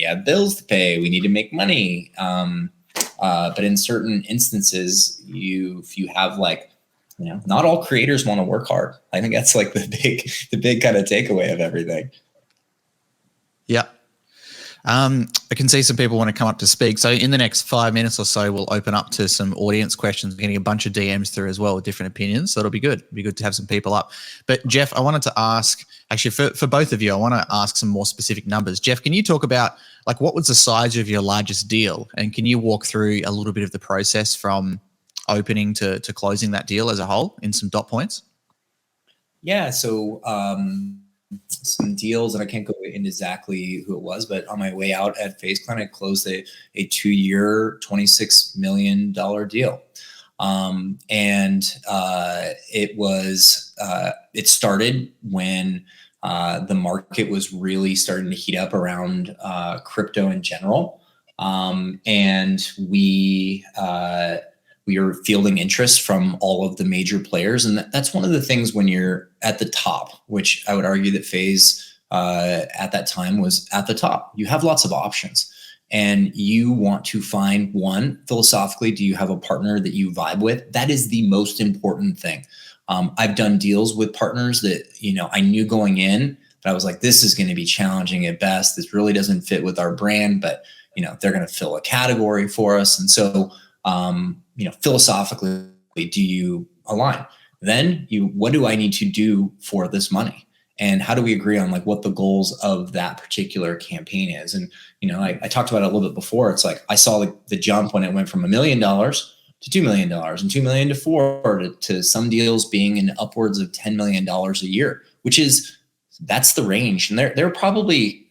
have bills to pay, we need to make money. But in certain instances, if you have like, you know, not all creators want to work hard. I think that's like the big kind of takeaway of everything. Yeah. I can see some people want to come up to speak. So in the next 5 minutes or so, we'll open up to some audience questions. We're getting a bunch of DMs through as well with different opinions. So it'll be good. It'll be good to have some people up. But Jeff, I wanted to ask, actually for both of you, I want to ask some more specific numbers. Jeff, can you talk about like what was the size of your largest deal? And can you walk through a little bit of the process from opening to closing that deal as a whole in some dot points? Yeah. So, some deals, and I can't go into exactly who it was, but on my way out at FaZe Clan, I closed a 2-year, $26 million deal. It started when the market was really starting to heat up around crypto in general. And we are fielding interest from all of the major players. And that's one of the things when you're at the top, which I would argue that FaZe at that time was at the top. You have lots of options and you want to find one, philosophically, do you have a partner that you vibe with? That is the most important thing. I've done deals with partners that, you know, I knew going in, but I was like, this is going to be challenging at best. This really doesn't fit with our brand, but, you know, they're going to fill a category for us. And so, you know, philosophically, do you align? Then what do I need to do for this money? And how do we agree on like what the goals of that particular campaign is? And, you know, I talked about it a little bit before. It's like, I saw the jump when it went from $1 million to $2 million and $2 million to $4 million to some deals being in upwards of $10 million a year, that's the range. And there are probably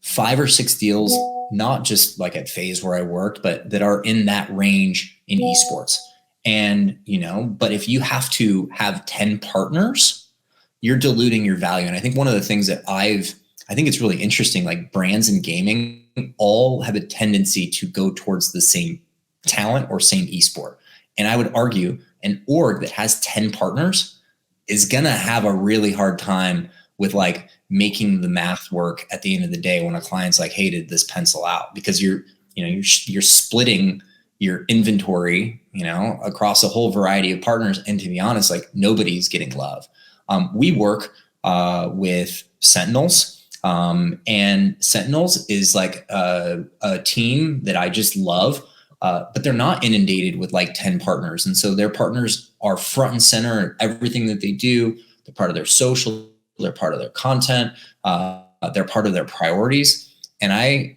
5 or 6 deals, not just like at FaZe where I worked, but that are in that range in esports. And, you know, but if you have to have 10 partners, you're diluting your value. And I think one of the things that I think it's really interesting, like brands in gaming all have a tendency to go towards the same talent or same esport. And I would argue an org that has 10 partners is going to have a really hard time with like making the math work at the end of the day when a client's like, hey, did this pencil out? Because you're splitting your inventory, you know, across a whole variety of partners. And to be honest, like nobody's getting love. We work with Sentinels, and Sentinels is like a team that I just love, but they're not inundated with like 10 partners. And so their partners are front and center in everything that they do. They're part of their social, they're part of their content, they're part of their priorities. And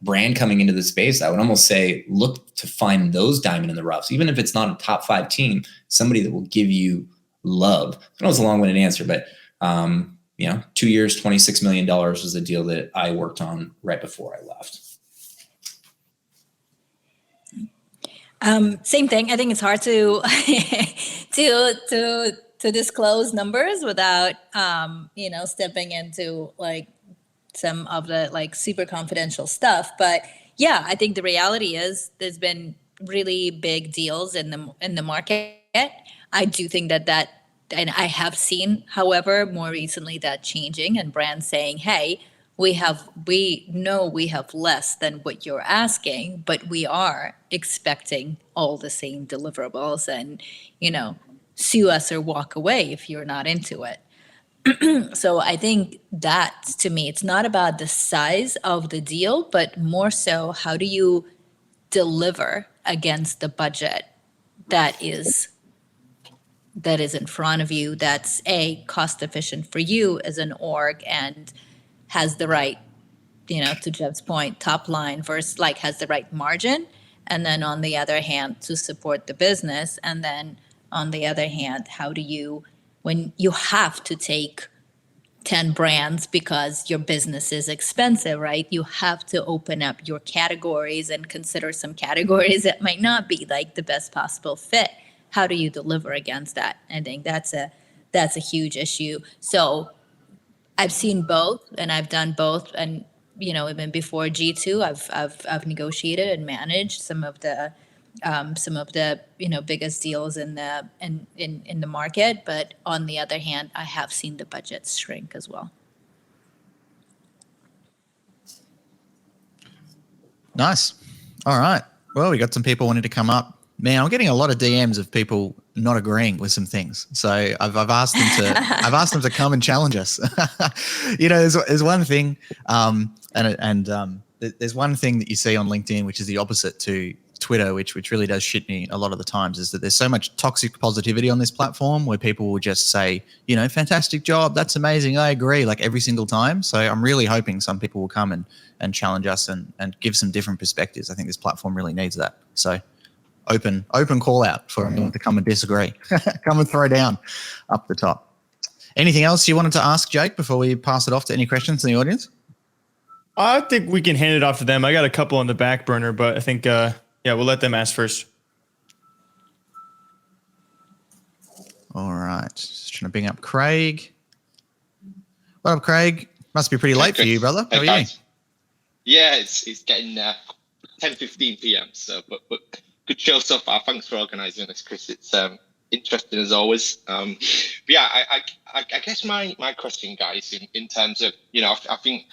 brand coming into the space, I would almost say, look to find those diamond in the roughs, even if it's not a top 5 team, somebody that will give you love. I know it's a long-winded answer, but 2 years, $26 million was the deal that I worked on right before I left. Same thing. I think it's hard to to disclose numbers without stepping into like some of the like super confidential stuff. But yeah, I think the reality is there's been really big deals in the market. I do think that and I have seen, however, more recently that changing and brands saying, hey, we know we have less than what you're asking, but we are expecting all the same deliverables and, sue us or walk away if you're not into it. So I think that, to me, it's not about the size of the deal, but more so how do you deliver against the budget that is that is in front of you that's cost efficient for you as an org and has the right, to Jeff's point, top line versus like has the right margin. And then on the other hand, to support the business. And then on the other hand, how do you, when you have to take 10 brands because your business is expensive, right? You have to open up your categories and consider some categories that might not be like the best possible fit. How do you deliver against that? I think that's a huge issue. So I've seen both and I've done both. And, even before G2, I've negotiated and managed some of the biggest deals in the market. But on the other hand, I have seen the budgets shrink as well. Nice. All right. Well, we got some people wanting to come up. Man, I'm getting a lot of DMs of people not agreeing with some things. So I've asked them to come and challenge us. There's one thing, there's one thing that you see on LinkedIn, which is the opposite to Twitter, which really does shit me a lot of the times, is that there's so much toxic positivity on this platform where people will just say, fantastic job, that's amazing, I agree, like every single time. So I'm really hoping some people will come and challenge us and give some different perspectives. I think this platform really needs that. So open call out for anyone to come and disagree. Come and throw down up the top. Anything else you wanted to ask, Jake, before we pass it off to any questions in the audience? I think we can hand it off to them. I got a couple on the back burner, but I think, we'll let them ask first. All right. Just trying to bring up Craig. What up, Craig? Must be pretty late for you, brother. How are you? Yeah, it's getting 10:15 p.m. So, but good show so far. Thanks for organising this, Chris. It's interesting as always. But yeah, I guess my question, guys, in terms of I think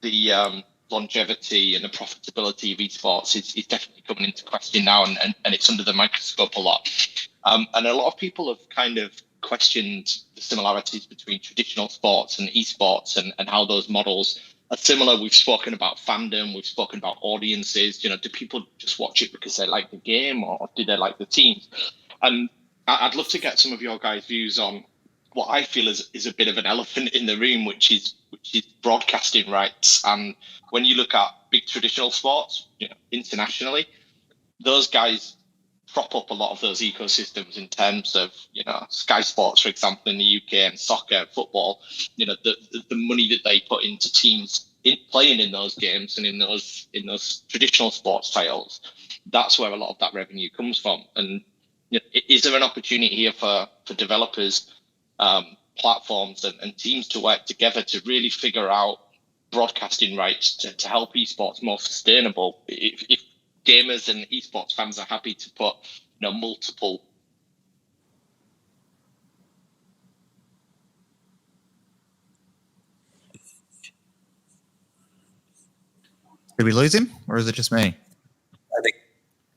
the longevity and the profitability of esports is definitely coming into question now, and it's under the microscope a lot. And a lot of people have kind of questioned the similarities between traditional sports and esports and how those models are similar. We've spoken about fandom, we've spoken about audiences. Do people just watch it because they like the game, or do they like the teams? And I'd love to get some of your guys' views on what I feel is a bit of an elephant in the room, which is broadcasting rights. And when you look at big traditional sports, internationally, those guys prop up a lot of those ecosystems in terms of, Sky Sports, for example, in the UK, and soccer, and football, the money that they put into teams playing in those games and in those traditional sports titles. That's where a lot of that revenue comes from. And is there an opportunity here for developers, platforms and teams to work together to really figure out broadcasting rights to help esports more sustainable? If gamers and esports fans are happy to put multiple. Did we lose him, or is it just me?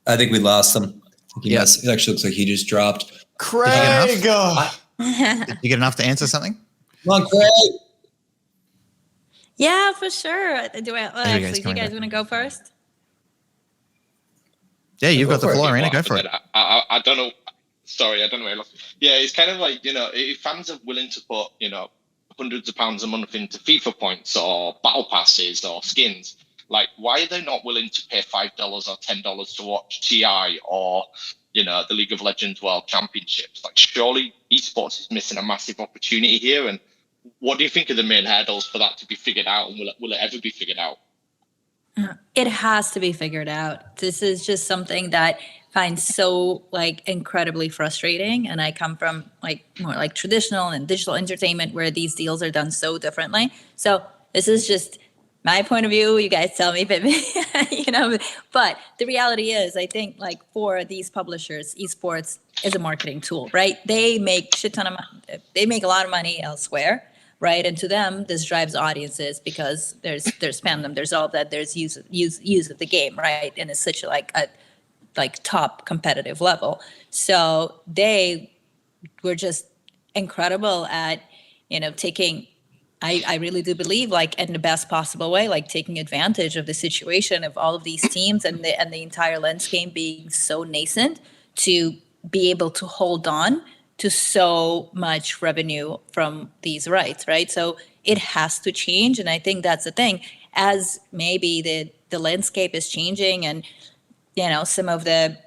I think we lost him. Yes, it actually looks like he just dropped. Craig, Did you get enough to answer something? Come on, Craig. Yeah, for sure. Do you guys want to go first? Yeah, you've got the floor, Irina. Go for it. I don't know. Sorry, I don't know where I lost. Yeah, it's kind of like, if fans are willing to put, hundreds of pounds a month into FIFA points or battle passes or skins, like, why are they not willing to pay $5 or $10 to watch TI or, the League of Legends World Championships? Like, surely esports is missing a massive opportunity here. And what do you think are the main hurdles for that to be figured out? And will it ever be figured out? It has to be figured out. This is just something that I find so incredibly frustrating. And I come from more traditional and digital entertainment where these deals are done so differently. So this is just my point of view. You guys tell me, but but the reality is, I think for these publishers, esports is a marketing tool, right? They make they make a lot of money elsewhere. Right, and to them, this drives audiences because there's fandom, there's all that, there's use of the game, right, and it's such a top competitive level. So they were just incredible at taking. I really do believe in the best possible way, taking advantage of the situation of all of these teams and the entire landscape being so nascent to be able to hold on to so much revenue from these rights, right? So it has to change, and I think that's the thing. As maybe the landscape is changing, and some of the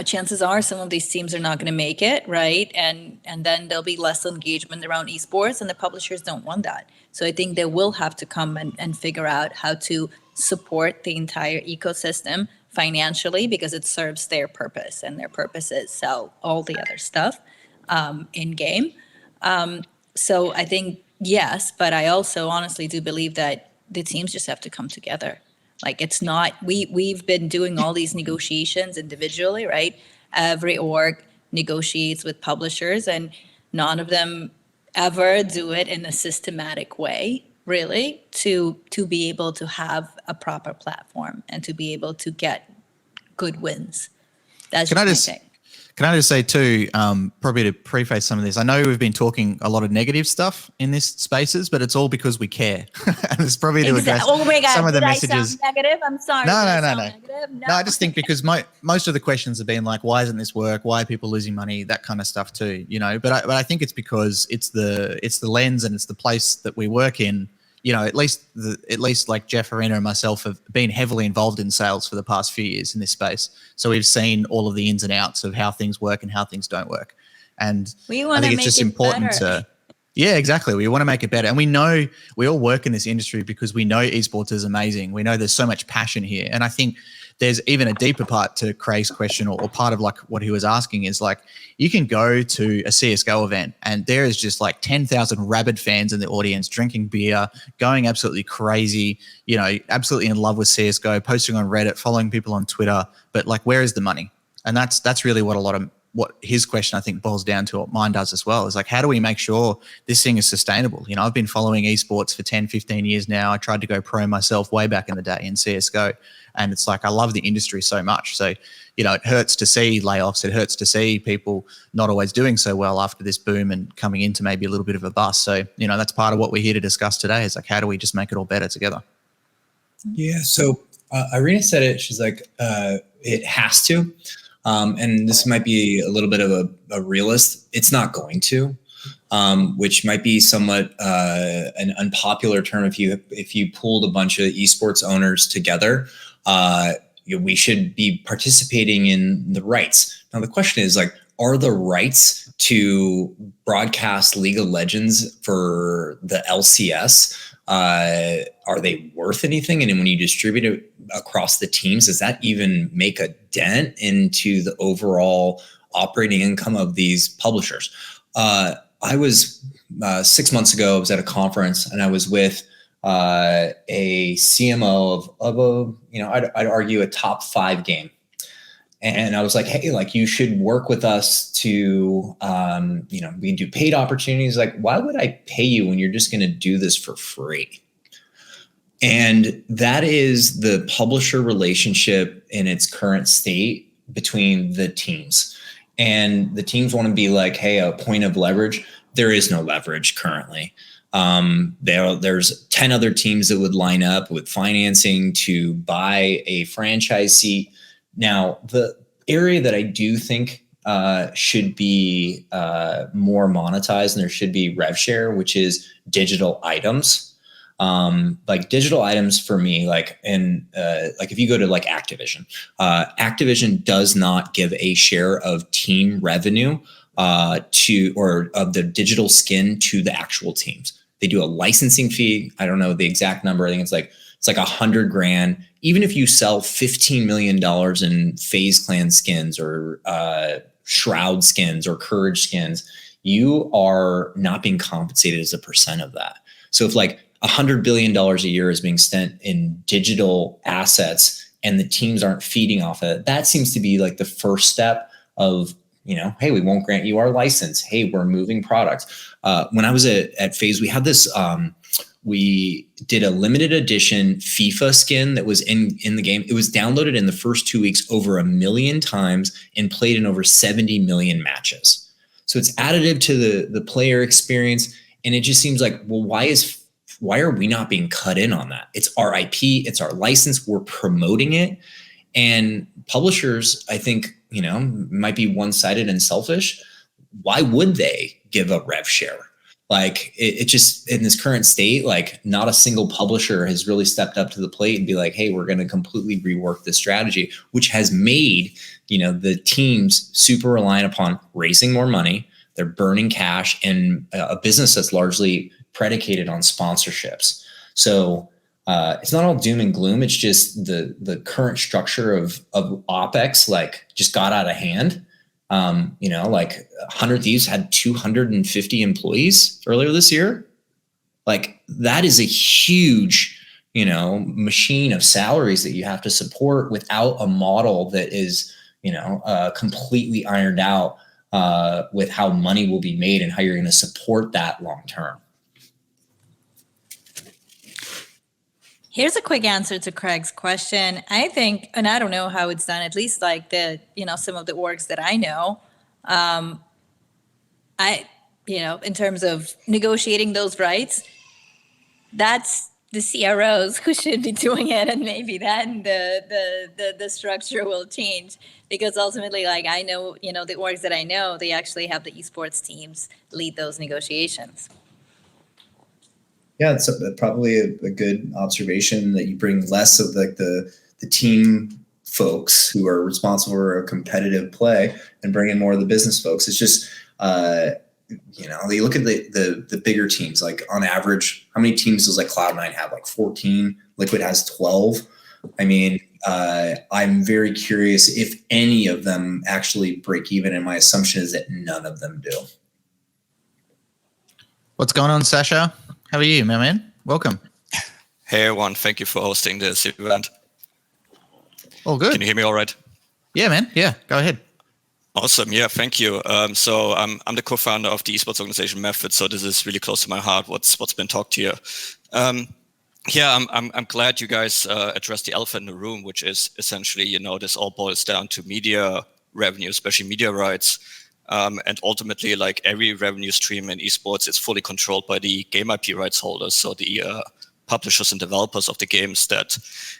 chances are some of these teams are not going to make it, right? And then there'll be less engagement around esports, and the publishers don't want that. So I think they will have to come and figure out how to support the entire ecosystem financially, because it serves their purpose, and their purpose is sell all the other stuff in game. So I think yes, but I also honestly do believe that the teams just have to come together. Like, it's not, we've been doing all these negotiations individually, right? Every org negotiates with publishers, and none of them ever do it in a systematic way, really, to be able to have a proper platform and to be able to get good wins. That's just my thing. Can I just say too, probably to preface some of this, I know we've been talking a lot of negative stuff in this spaces, but it's all because we care. And it's probably to address some of the messages. I sound negative? I'm sorry. No, I just think because most of the questions have been like, why doesn't this work? Why are people losing money? That kind of stuff too, But I think it's because it's the lens and it's the place that we work in. At least like Jeff, Irina, and myself have been heavily involved in sales for the past few years in this space. So we've seen all of the ins and outs of how things work and how things don't work. And I think it's just important to, yeah, exactly. We want to make it better. And we know we all work in this industry because we know esports is amazing. We know there's so much passion here. And I think there's even a deeper part to Craig's question, or part of like what he was asking is like, you can go to a CSGO event and there is just like 10,000 rabid fans in the audience drinking beer, going absolutely crazy, absolutely in love with CSGO, posting on Reddit, following people on Twitter. But like, where is the money? And that's really what his question I think boils down to, what mine does as well, is like, how do we make sure this thing is sustainable? I've been following esports for 10, 15 years now. I tried to go pro myself way back in the day in CSGO. And it's like, I love the industry so much. So, it hurts to see layoffs. It hurts to see people not always doing so well after this boom and coming into maybe a little bit of a bust. So, that's part of what we're here to discuss today, is like, how do we just make it all better together? Yeah. So Irina said it. She's like, it has to. And this might be a little bit of a realist. It's not going to, which might be somewhat an unpopular term. If you pulled a bunch of esports owners together, we should be participating in the rights. Now the question is like, are the rights to broadcast League of Legends for the LCS, are they worth anything? And then when you distribute it across the teams, does that even make a dent into the overall operating income of these publishers? I was 6 months ago, I was at a conference and I was with a CMO of a, I'd argue a top 5 game. And I was like, hey, like, you should work with us to, we can do paid opportunities. Like, why would I pay you when you're just going to do this for free? And that is the publisher relationship in its current state between the teams. And the teams want to be like, hey, a point of leverage. There is no leverage currently. There's 10 other teams that would line up with financing to buy a franchise seat. Now, the area that I do think should be more monetized, and there should be rev share, which is digital items. Like digital items for me, like if you go to like Activision, Activision does not give a share of team revenue or of the digital skin to the actual teams. They do a licensing fee. I don't know the exact number. I think it's like $100,000. Even if you sell $15 million in FaZe Clan skins or Shroud skins or Courage skins, you are not being compensated as a percent of that. So if like $100 billion a year is being spent in digital assets and the teams aren't feeding off of it, that seems to be like the first step of, hey, we won't grant you our license. Hey, we're moving products. When I was at FaZe, we had this, we did a limited edition FIFA skin that was in the game. It was downloaded in the first 2 weeks over 1 million times and played in over 70 million matches. So it's additive to the player experience. And it just seems like, well, why are we not being cut in on that? It's our IP, it's our license, we're promoting it. And publishers, I think, might be one-sided and selfish. why would they give a rev share? Like it just, in this current state, like not a single publisher has really stepped up to the plate and be like, hey, we're going to completely rework this strategy, which has made, the teams super reliant upon raising more money. They're burning cash, and a business that's largely predicated on sponsorships. So it's not all doom and gloom. It's just the current structure of OpEx like just got out of hand. Like 100 Thieves had 250 employees earlier this year. Like that is a huge, machine of salaries that you have to support without a model that is, completely ironed out with how money will be made and how you're going to support that long term. Here's a quick answer to Craig's question. I think, and I don't know how it's done, at least like some of the orgs that I know, in terms of negotiating those rights, that's the CROs who should be doing it, and maybe then the structure will change, because ultimately, like I know, the orgs that I know, they actually have the esports teams lead those negotiations. Yeah, it's probably a good observation that you bring less of like the team folks who are responsible for a competitive play and bring in more of the business folks. It's just, you look at the bigger teams, like on average, how many teams does like Cloud9 have? Like 14. Liquid has 12. I mean, I'm very curious if any of them actually break even, and my assumption is that none of them do. What's going on, Sasha? How are you, my man? Welcome. Hey, everyone. Thank you for hosting this event. All good. Can you hear me all right? Yeah, man. Yeah, go ahead. Awesome. Yeah, thank you. So I'm the co-founder of the esports organization Method. So this is really close to my heart, what's been talked here. I'm glad you guys addressed the elephant in the room, which is essentially, this all boils down to media revenue, especially media rights. And ultimately, like every revenue stream in esports, it's fully controlled by the game IP rights holders, so the publishers and developers of the games that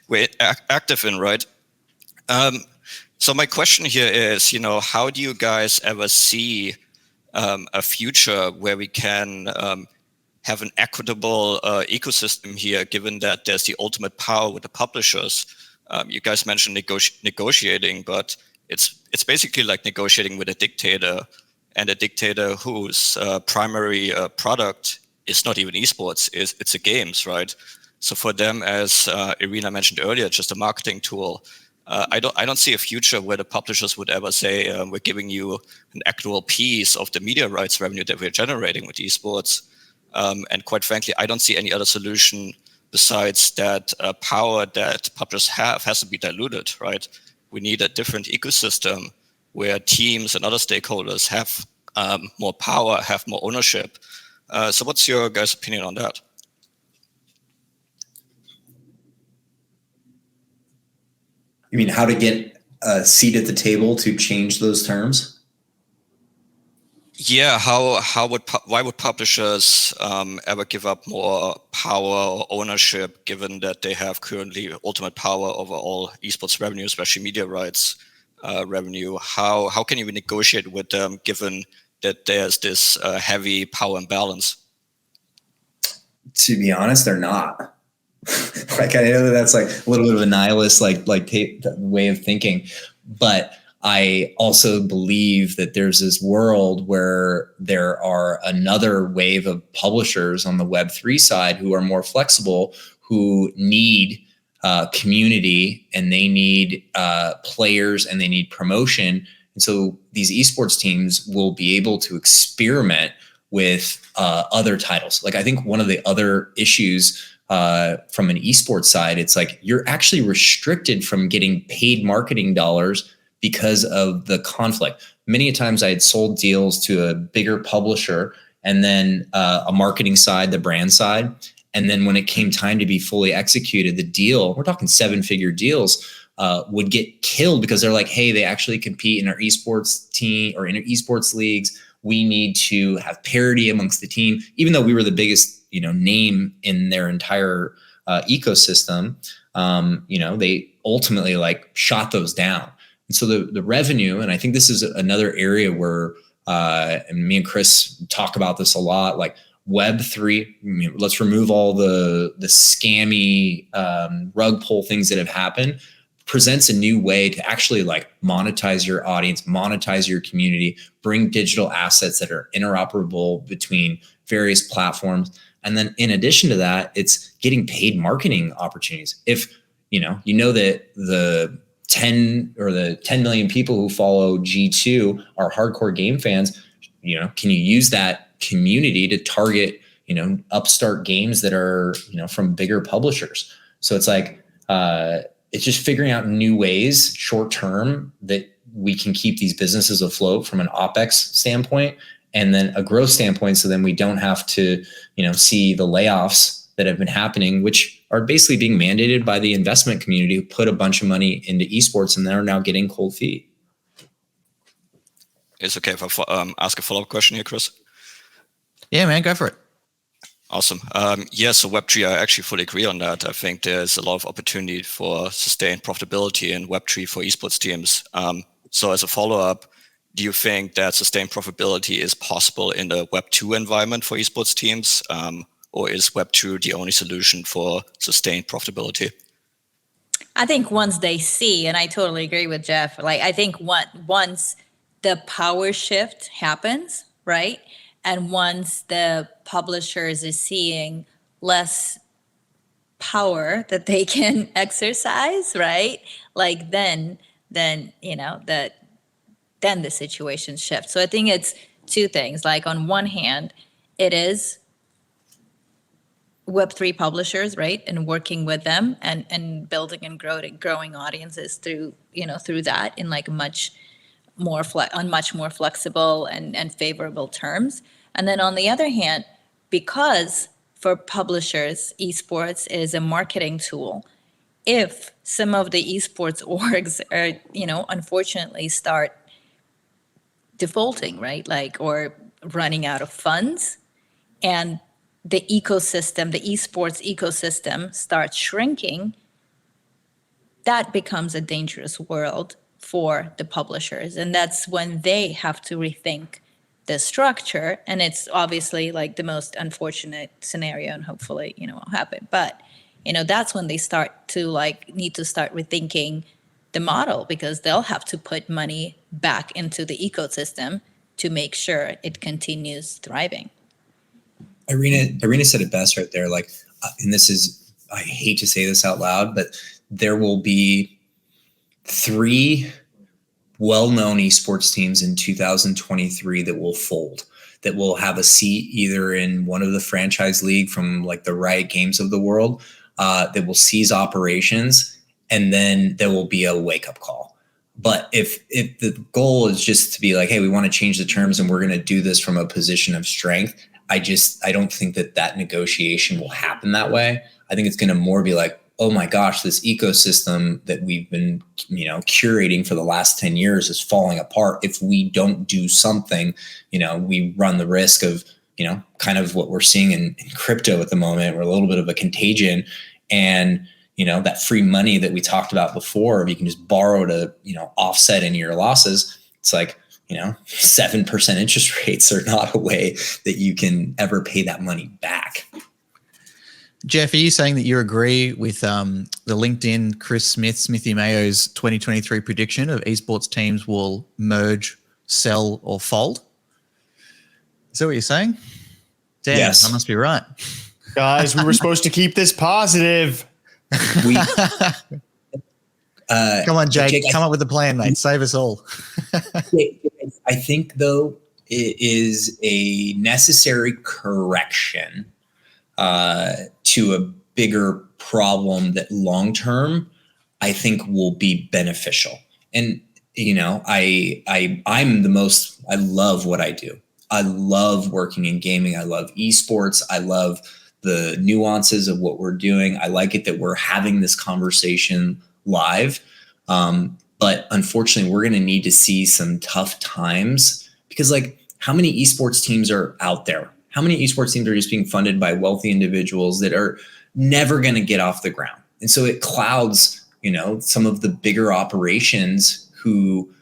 we're active in, right? So my question here is, how do you guys ever see a future where we can have an equitable ecosystem here, given that there's the ultimate power with the publishers? You guys mentioned negotiating, but it's basically like negotiating with a dictator, and a dictator whose primary product is not even esports, it's a games, right? So for them, as Irina mentioned earlier, just a marketing tool. I don't see a future where the publishers would ever say we're giving you an equitable piece of the media rights revenue that we're generating with esports. And quite frankly, I don't see any other solution besides that power that publishers have has to be diluted, right? We need a different ecosystem where teams and other stakeholders have more power, have more ownership. So what's your guys' opinion on that? You mean how to get a seat at the table to change those terms? Yeah, why would publishers ever give up more power or ownership, given that they have currently ultimate power over all esports revenue, especially media rights revenue? How can you negotiate with them, given that there's this heavy power imbalance? To be honest, they're not. Like I know that's like a little bit of a nihilist like way of thinking, but I also believe that there's this world where there are another wave of publishers on the Web3 side who are more flexible, who need community, and they need players, and they need promotion. And so these esports teams will be able to experiment with other titles. Like I think one of the other issues from an esports side, it's like you're actually restricted from getting paid marketing dollars because of the conflict. Many times I had sold deals to a bigger publisher, and then a marketing side, the brand side. And then when it came time to be fully executed, the deal, we're talking 7-figure deals, would get killed because they're like, hey, they actually compete in our esports team or in our esports leagues. We need to have parity amongst the team, even though we were the biggest, name in their entire ecosystem. They ultimately like shot those down. And so the revenue, and I think this is another area where and me and Chris talk about this a lot, like Web3, let's remove all the scammy rug pull things that have happened, presents a new way to actually like monetize your audience, monetize your community, bring digital assets that are interoperable between various platforms. And then in addition to that, it's getting paid marketing opportunities. If you know that the 10 million people who follow G2 are hardcore game fans, can you use that community to target, upstart games that are, from bigger publishers? So it's like, it's just figuring out new ways short term that we can keep these businesses afloat from an OpEx standpoint, and then a growth standpoint. So then we don't have to, see the layoffs that have been happening, which are basically being mandated by the investment community who put a bunch of money into esports and they're now getting cold feet. It's okay if I ask a follow-up question here, Chris? Yeah, man, go for it. Awesome. So Web3, I actually fully agree on that. I think there's a lot of opportunity for sustained profitability in Web3 for esports teams. So as a follow-up, do you think that sustained profitability is possible in the Web2 environment for esports teams? Or is Web2 the only solution for sustained profitability? I think once they see, and I totally agree with Jeff, like I think once the power shift happens, right? And once the publishers is seeing less power that they can exercise, right? Like then the situation shifts. So I think it's two things. Like on one hand, it is Web3 publishers, right? And working with them and building and growing audiences through that in like much more flexible and favorable terms. And then on the other hand, because for publishers, esports is a marketing tool, if some of the esports orgs are, unfortunately start defaulting, right? Like, or running out of funds, and the ecosystem, the esports ecosystem starts shrinking, that becomes a dangerous world for the publishers. And that's when they have to rethink the structure. And it's obviously like the most unfortunate scenario, and hopefully, will happen. But, that's when they start to need to start rethinking the model, because they'll have to put money back into the ecosystem to make sure it continues thriving. Irina said it best right there. Like, and this is, I hate to say this out loud, but there will be 3 well-known esports teams in 2023 that will fold, that will have a seat either in one of the franchise league from like the Riot Games of the world, that will cease operations, and then there will be a wake-up call. But if the goal is just to be like, hey, we want to change the terms and we're going to do this from a position of strength, I don't think that negotiation will happen that way. I think it's going to more be like, oh my gosh, this ecosystem that we've been, curating for the last 10 years is falling apart. If we don't do something, we run the risk of, kind of what we're seeing in crypto at the moment. We're a little bit of a contagion, and, that free money that we talked about before, if you can just borrow to, offset any of your losses, it's like, 7% interest rates are not a way that you can ever pay that money back. Jeff, are you saying that you agree with the LinkedIn Chris Smithy Mayo's 2023 prediction of esports teams will merge, sell, or fold? Is that what you're saying? Damn, yes. I must be right. Guys, we were supposed to keep this positive. Come on, Jake, come up with a plan, mate. Save us all. I think, though, it is a necessary correction to a bigger problem that long term I think will be beneficial. And I love what I do. I love working in gaming. I love esports. I love the nuances of what we're doing. I like it that we're having this conversation live. But unfortunately, we're going to need to see some tough times, because like, how many esports teams are out there? How many esports teams are just being funded by wealthy individuals that are never going to get off the ground? And so it clouds, some of the bigger operations who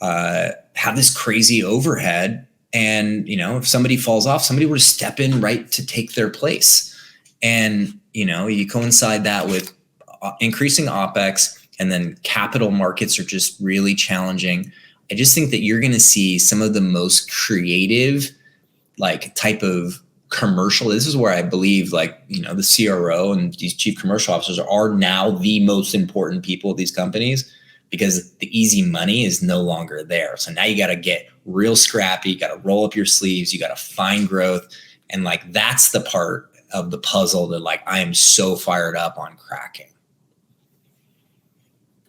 have this crazy overhead And, if somebody falls off, somebody would step in right to take their place. And, you coincide that with increasing OpEx, and then capital markets are just really challenging. I just think that you're going to see some of the most creative, type of commercial. This is where I believe the CRO and these chief commercial officers are now the most important people of these companies, because the easy money is no longer there. So now you got to get real scrappy, you got to roll up your sleeves, you got to find growth. And that's the part of the puzzle that I am so fired up on cracking.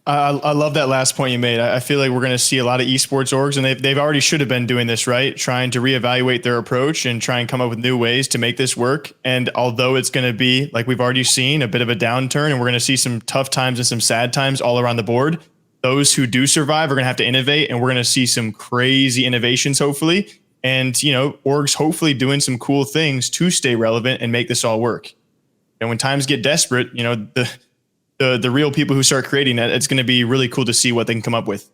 I love that last point you made. I feel like we're going to see a lot of esports orgs, and they've already should have been doing this, right? Trying to reevaluate their approach and try and come up with new ways to make this work. And although it's going to be, like we've already seen, a bit of a downturn, and we're going to see some tough times and some sad times all around the board, those who do survive are going to have to innovate, and we're going to see some crazy innovations, hopefully. And, orgs hopefully doing some cool things to stay relevant and make this all work. And when times get desperate, the real people who start creating that, it's going to be really cool to see what they can come up with.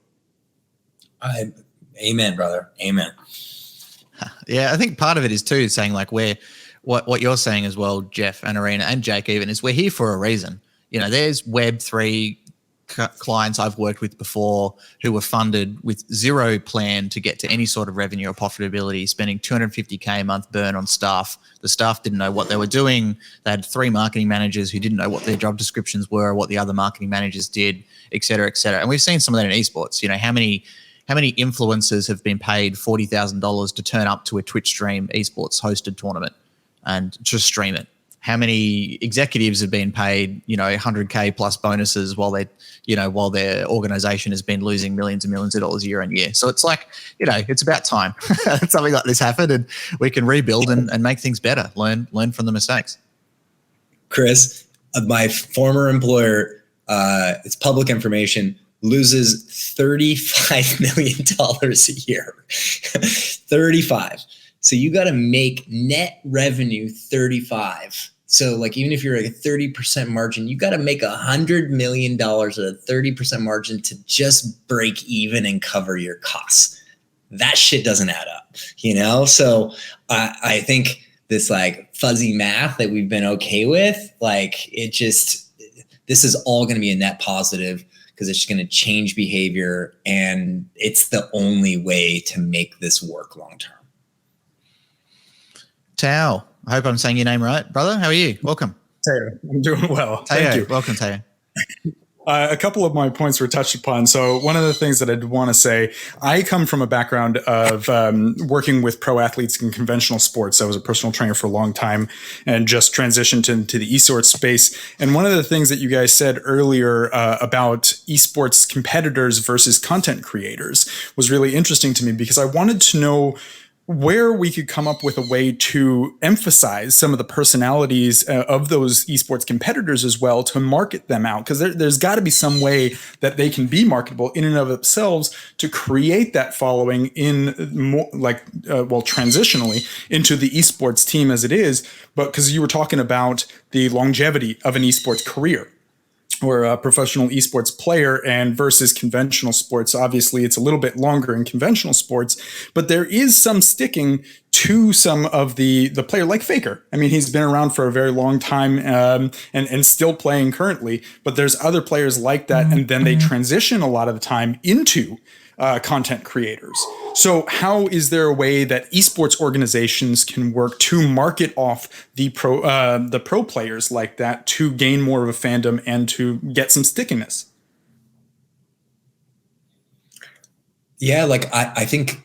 Amen, brother. Amen. Yeah, I think part of it is too saying what you're saying as well, Jeff and Irina and Jake even, is we're here for a reason. There's Web3 clients I've worked with before who were funded with zero plan to get to any sort of revenue or profitability, spending $250K a month burn on staff. The staff didn't know what they were doing. They had 3 marketing managers who didn't know what their job descriptions were, what the other marketing managers did, et cetera, et cetera. And we've seen some of that in esports. How many influencers have been paid $40,000 to turn up to a Twitch stream esports hosted tournament and just stream it? How many executives have been paid, $100K plus bonuses while their organization has been losing millions and millions of dollars year on year? So it's it's about time something like this happened, and we can rebuild and make things better, learn from the mistakes. Chris, my former employer, it's public information, loses $35 million a year. 35. So you got to make net revenue 35. So even if you're at a 30% margin, you got to make $100 million at a 30% margin to just break even and cover your costs. That shit doesn't add up, So I think this fuzzy math that we've been okay with, this is all going to be a net positive, because it's going to change behavior, and it's the only way to make this work long term. Tao, I hope I'm saying your name right, brother. How are you? Welcome. Tao, I'm doing well. Thank you. Welcome, Tao. A couple of my points were touched upon. So one of the things that I'd want to say, I come from a background of working with pro athletes in conventional sports. I was a personal trainer for a long time and just transitioned into the esports space. And one of the things that you guys said earlier about esports competitors versus content creators was really interesting to me, because I wanted to know where we could come up with a way to emphasize some of the personalities of those esports competitors as well, to market them out. Because there's got to be some way that they can be marketable in and of themselves to create that following in more transitionally into the esports team as it is. But because you were talking about the longevity of an esports career, or a professional esports player, and versus conventional sports. Obviously, it's a little bit longer in conventional sports, but there is some sticking to some of the player, like Faker. I mean, he's been around for a very long time and still playing currently, but there's other players like that, and then they transition a lot of the time into content creators. So how is there a way that esports organizations can work to market off the pro players like that, to gain more of a fandom and to get some stickiness? Yeah, I think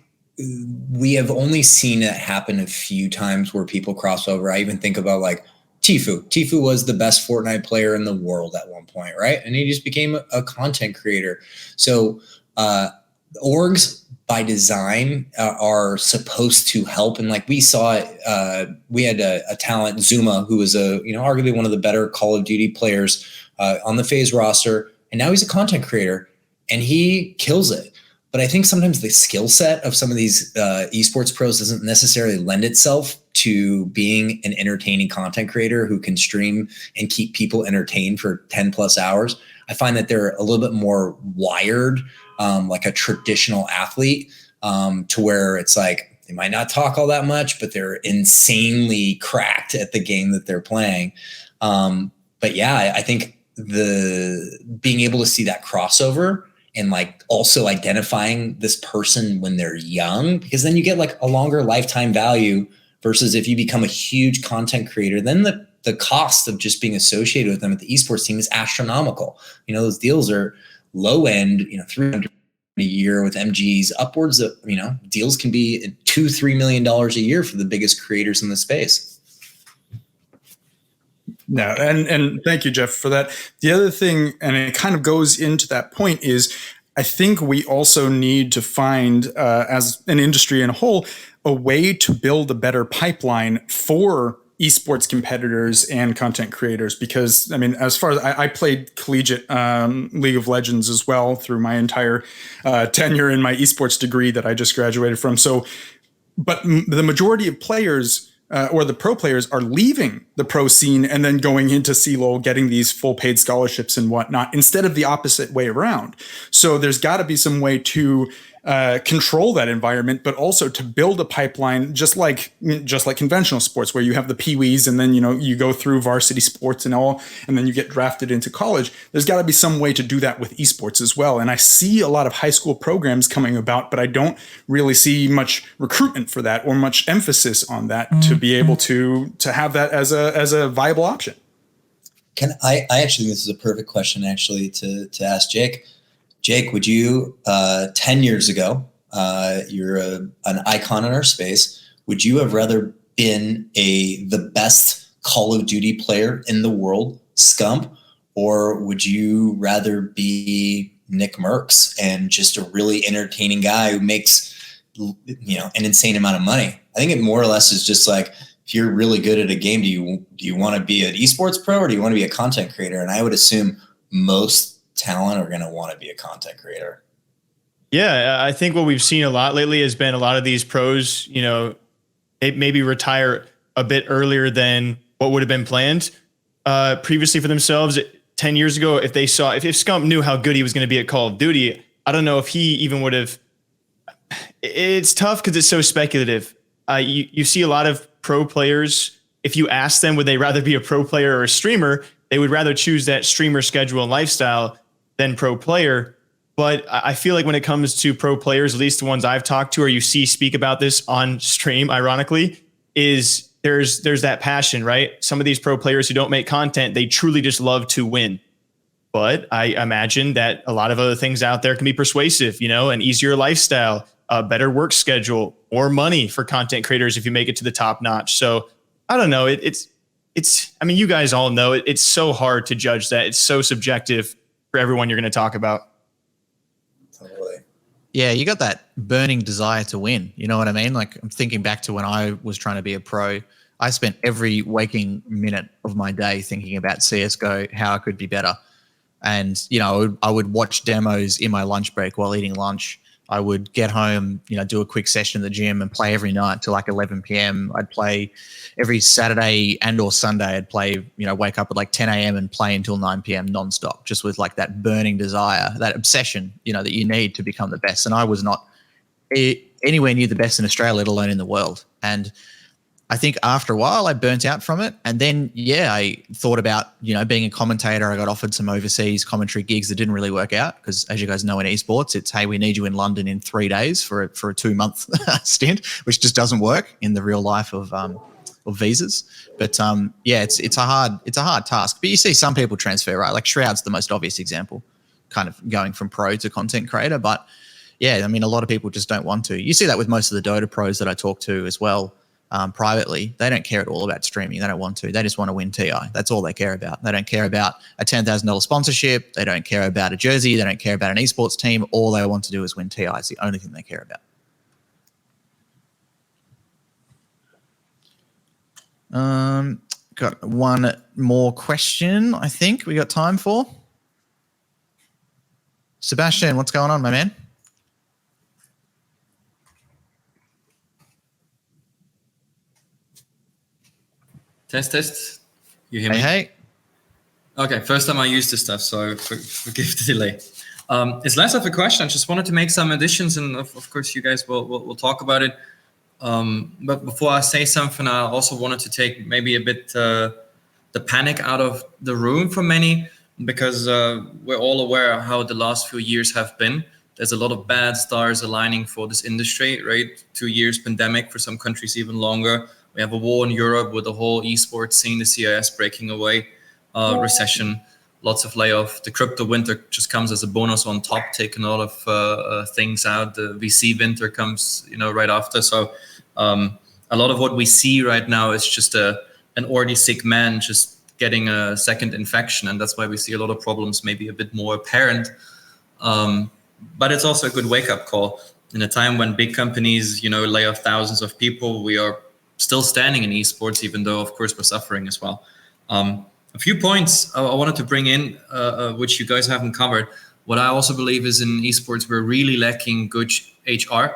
we have only seen it happen a few times where people cross over. I even think about Tfue. Tfue was the best Fortnite player in the world at one point, right? And he just became a content creator. So orgs by design are supposed to help. And we saw it, we had a talent, Zuma, who was arguably one of the better Call of Duty players on the FaZe roster. And now he's a content creator and he kills it. But I think sometimes the skill set of some of these esports pros doesn't necessarily lend itself to being an entertaining content creator who can stream and keep people entertained for 10 plus hours. I find that they're a little bit more wired, like a traditional athlete, to where it's They might not talk all that much, but they're insanely cracked at the game that they're playing. But yeah, I think being able to see that crossover and like also identifying this person when they're young, because then you get like a longer lifetime value versus if you become a huge content creator, then the cost of just being associated with them at the esports team is astronomical. You know, those deals are low end, you know, $300 a year with MGs, upwards of, you know, deals can be $2-3 million a year for the biggest creators in the space. No, and thank you, Jeff, for that. The other thing, and it kind of goes into that point, is I think we also need to find, as an industry in a whole, a way to build a better pipeline for esports competitors and content creators. Because, I mean, as far as I played collegiate League of Legends as well through my entire tenure in my esports degree that I just graduated from. So, but the majority of players or the pro players are leaving the pro scene and then going into CLOL, getting these full paid scholarships and whatnot, instead of the opposite way around. So there's got to be some way to control that environment, but also to build a pipeline, just like conventional sports, where you have the peewees and then, you know, you go through varsity sports and all, and then you get drafted into college. There's got to be some way to do that with esports as well. And I see a lot of high school programs coming about, but I don't really see much recruitment for that or much emphasis on that to be able to have that as a viable option. I actually think this is a perfect question actually to ask Jake. Jake, would you, 10 years ago, you're an icon in our space. Would you have rather been the best Call of Duty player in the world, Scump, or would you rather be Nick Merckx and just a really entertaining guy who makes, you know, an insane amount of money? I think it more or less is just like, if you're really good at a game, do you want to be an esports pro or do you want to be a content creator? And I would assume most talent are going to want to be a content creator. Yeah, I think what we've seen a lot lately has been a lot of these pros, you know, they maybe retire a bit earlier than what would have been planned previously for themselves. 10 years ago, if Scump knew how good he was going to be at Call of Duty, I don't know if he even would have. It's tough because it's so speculative. You see a lot of pro players, if you ask them, would they rather be a pro player or a streamer, they would rather choose that streamer schedule and lifestyle than pro player. But I feel like when it comes to pro players, at least the ones I've talked to or you see speak about this on stream, ironically, is there's that passion, right? Some of these pro players who don't make content, they truly just love to win. But I imagine that a lot of other things out there can be persuasive, you know, an easier lifestyle, a better work schedule, more money for content creators if you make it to the top notch. So I don't know. It's I mean, you guys all know it's so hard to judge that. It's so subjective for everyone you're going to talk about. Totally. Yeah, you got that burning desire to win. You know what I mean? Like, I'm thinking back to when I was trying to be a pro. I spent every waking minute of my day thinking about CSGO, how I could be better. And, you know, I would watch demos in my lunch break while eating lunch. I would get home, you know, do a quick session in the gym and play every night till like 11 p.m. I'd play every Saturday and or Sunday. I'd play, you know, wake up at like 10 a.m. and play until 9 p.m. nonstop, just with like that burning desire, that obsession, you know, that you need to become the best. And I was not anywhere near the best in Australia, let alone in the world. And I think after a while I burnt out from it. And then, yeah, I thought about, you know, being a commentator. I got offered some overseas commentary gigs that didn't really work out because, as you guys know, in esports, it's, hey, we need you in London in 3 days for a 2-month stint, which just doesn't work in the real life of visas. But yeah, it's a hard task. But you see some people transfer, right? Like Shroud's the most obvious example, kind of going from pro to content creator. But yeah, I mean, a lot of people just don't want to. You see that with most of the Dota pros that I talk to as well. Privately, they don't care at all about streaming. They don't want to. They just want to win TI. That's all they care about. They don't care about a $10,000 sponsorship. They don't care about a jersey. They don't care about an esports team. All they want to do is win TI. It's the only thing they care about. Got one more question, I think we got time for. Sebastian, what's going on, my man? Test. You hear me? Hey. Okay, first time I use this stuff, so forgive the delay. It's less of a question. I just wanted to make some additions, and of course, you guys will talk about it. But before I say something, I also wanted to take maybe a bit the panic out of the room for many, because we're all aware of how the last few years have been. There's a lot of bad stars aligning for this industry, right? 2 years pandemic, for some countries even longer. We have a war in Europe with the whole esports scene, the CIS breaking away, recession, lots of layoff. The crypto winter just comes as a bonus on top, taking a lot of things out. The VC winter comes, right after. So a lot of what we see right now is just an already sick man just getting a second infection, and that's why we see a lot of problems maybe a bit more apparent. But it's also a good wake-up call. In a time when big companies, lay off thousands of people, we are still standing in esports, even though, of course, we're suffering as well. A few points I wanted to bring in, which you guys haven't covered. What I also believe is in esports, we're really lacking good HR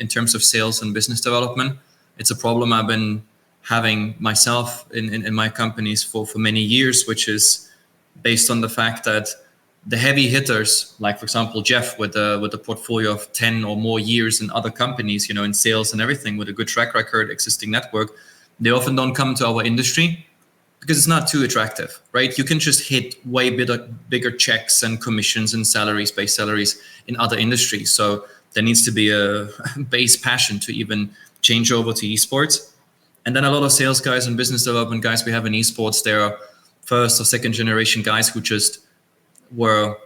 in terms of sales and business development. It's a problem I've been having myself in my companies for many years, which is based on the fact that the heavy hitters, like, for example, Jeff with a portfolio of 10 or more years in other companies, in sales and everything, with a good track record, existing network, they often don't come to our industry because it's not too attractive, right? You can just hit way bigger checks and commissions and base salaries in other industries. So there needs to be a base passion to even change over to esports. And then a lot of sales guys and business development guys we have in esports, they are first or second generation guys who just were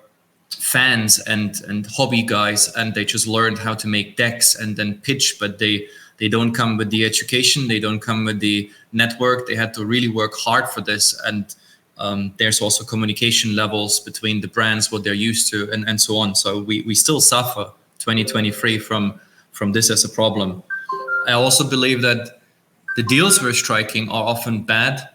fans and hobby guys, and they just learned how to make decks and then pitch, but they don't come with the education, they don't come with the network. They had to really work hard for this, and there's also communication levels between the brands, what they're used to, and so on. So we still suffer 2023 from this as a problem. I also believe that the deals we're striking are often bad.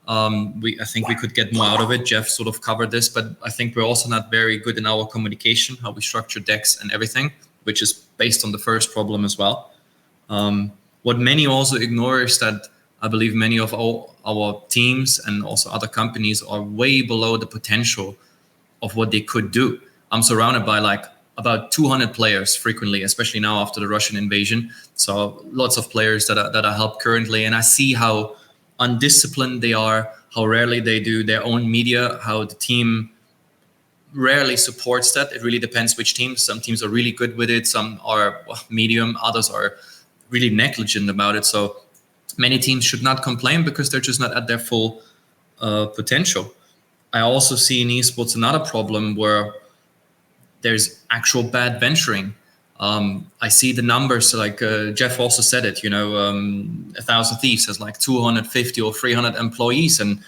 I think we could get more out of it. Jeff sort of covered this, but I think we're also not very good in our communication, how we structure decks and everything, which is based on the first problem as well. What many also ignore is that I believe many of our teams and also other companies are way below the potential of what they could do. I'm surrounded by about 200 players frequently, especially now after the Russian invasion. So lots of players that I help currently, and I see how undisciplined they are, how rarely they do their own media, how the team rarely supports that. It really depends which team. Some teams are really good with it, some are medium, others are really negligent about it. So many teams should not complain because they're just not at their full potential. I also see in esports another problem where there's actual bad venturing. I see the numbers, like Jeff also said it, 1,000 Thieves has 250 or 300 employees. And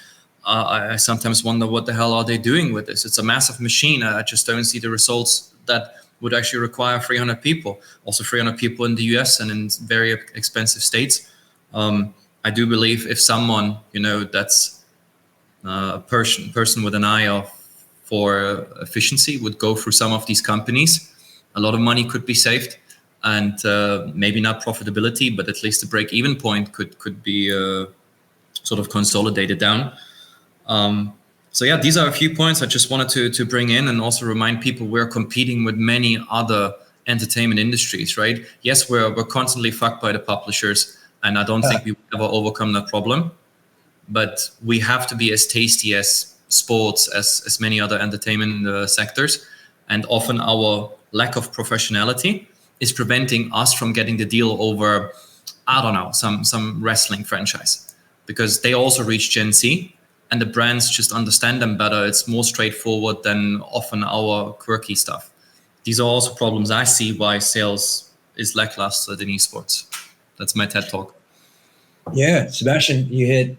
I sometimes wonder what the hell are they doing with this? It's a massive machine. I just don't see the results that would actually require 300 people. Also 300 people in the US and in very expensive states. I do believe if someone, that's a person with an eye for efficiency would go through some of these companies, a lot of money could be saved, and maybe not profitability, but at least the break-even point could be sort of consolidated down. So yeah, these are a few points I just wanted to bring in, and also remind people we're competing with many other entertainment industries, right? Yes, we're constantly fucked by the publishers, and I don't think we will ever overcome that problem. But we have to be as tasty as sports, as many other entertainment sectors, and often our lack of professionality is preventing us from getting the deal over, I don't know, some wrestling franchise, because they also reach Gen Z and the brands just understand them better. It's more straightforward than often our quirky stuff. These are also problems I see why sales is lackluster in esports. That's my TED Talk. Yeah, Sebastian, you hit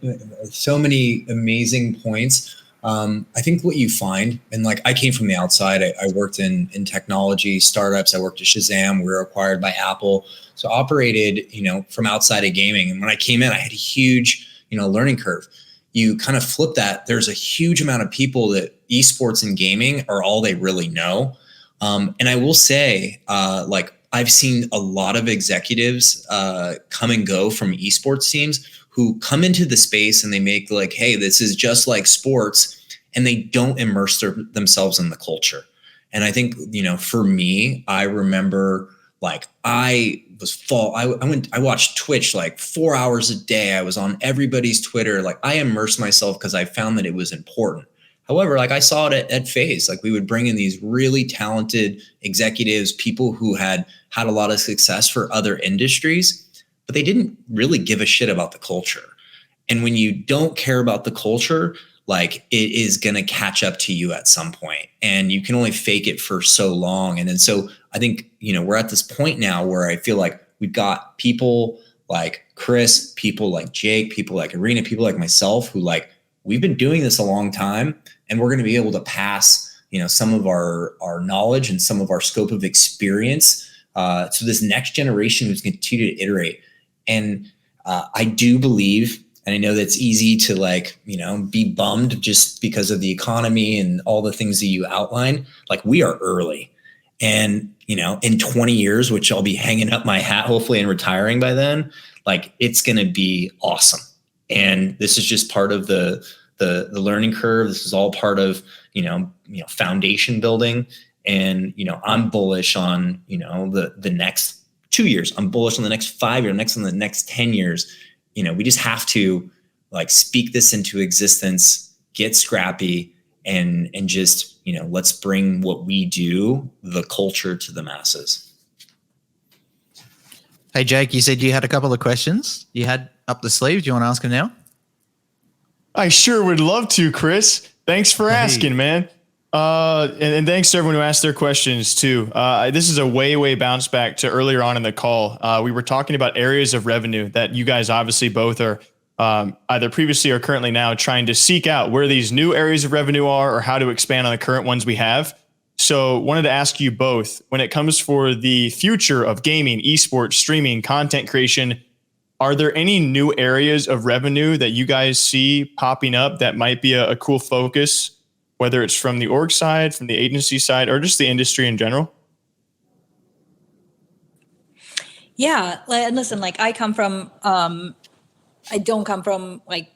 so many amazing points. I think what you find, and I came from the outside, I worked in technology startups. I worked at Shazam. We were acquired by Apple. So operated, from outside of gaming. And when I came in, I had a huge, learning curve. You kind of flip that. There's a huge amount of people that esports and gaming are all they really know. And I will say, I've seen a lot of executives come and go from esports teams who come into the space and they make hey, this is just like sports, and they don't immerse themselves in the culture. And I think, for me, I remember like I watched Twitch like 4 hours a day. I was on everybody's Twitter. Like I immersed myself because I found that it was important. However, like I saw it at FaZe, like we would bring in these really talented executives, people who had a lot of success for other industries, but they didn't really give a shit about the culture. And when you don't care about the culture, like it is going to catch up to you at some point, and you can only fake it for so long. And then so I think, we're at this point now where I feel like we've got people like Chris, people like Jake, people like Irina, people like myself who like, we've been doing this a long time, and we're going to be able to pass, some of our knowledge and some of our scope of experience to this next generation who's going to continue to iterate. And I do believe, and I know that's easy to like, be bummed just because of the economy and all the things that you outline. Like we are early, and, in 20 years, which I'll be hanging up my hat, hopefully, and retiring by then, like it's going to be awesome. And this is just part of the learning curve. This is all part of, foundation building. And, I'm bullish on, the next 2 years. I'm bullish on the next 5 years, on the next 10 years. We just have to like speak this into existence, get scrappy, and just, let's bring what we do, the culture, to the masses. Hey, Jake, you said you had a couple of questions you had up the sleeve. Do you want to ask them now? I sure would love to, Chris. Thanks for asking, man. And thanks to everyone who asked their questions too. This is a way bounce back to earlier on in the call. We were talking about areas of revenue that you guys obviously both are either previously or currently now trying to seek out where these new areas of revenue are or how to expand on the current ones we have. So wanted to ask you both, when it comes for the future of gaming, esports, streaming, content creation, are there any new areas of revenue that you guys see popping up that might be a cool focus, whether it's from the org side, from the agency side, or just the industry in general? Yeah, and listen, like I don't come from like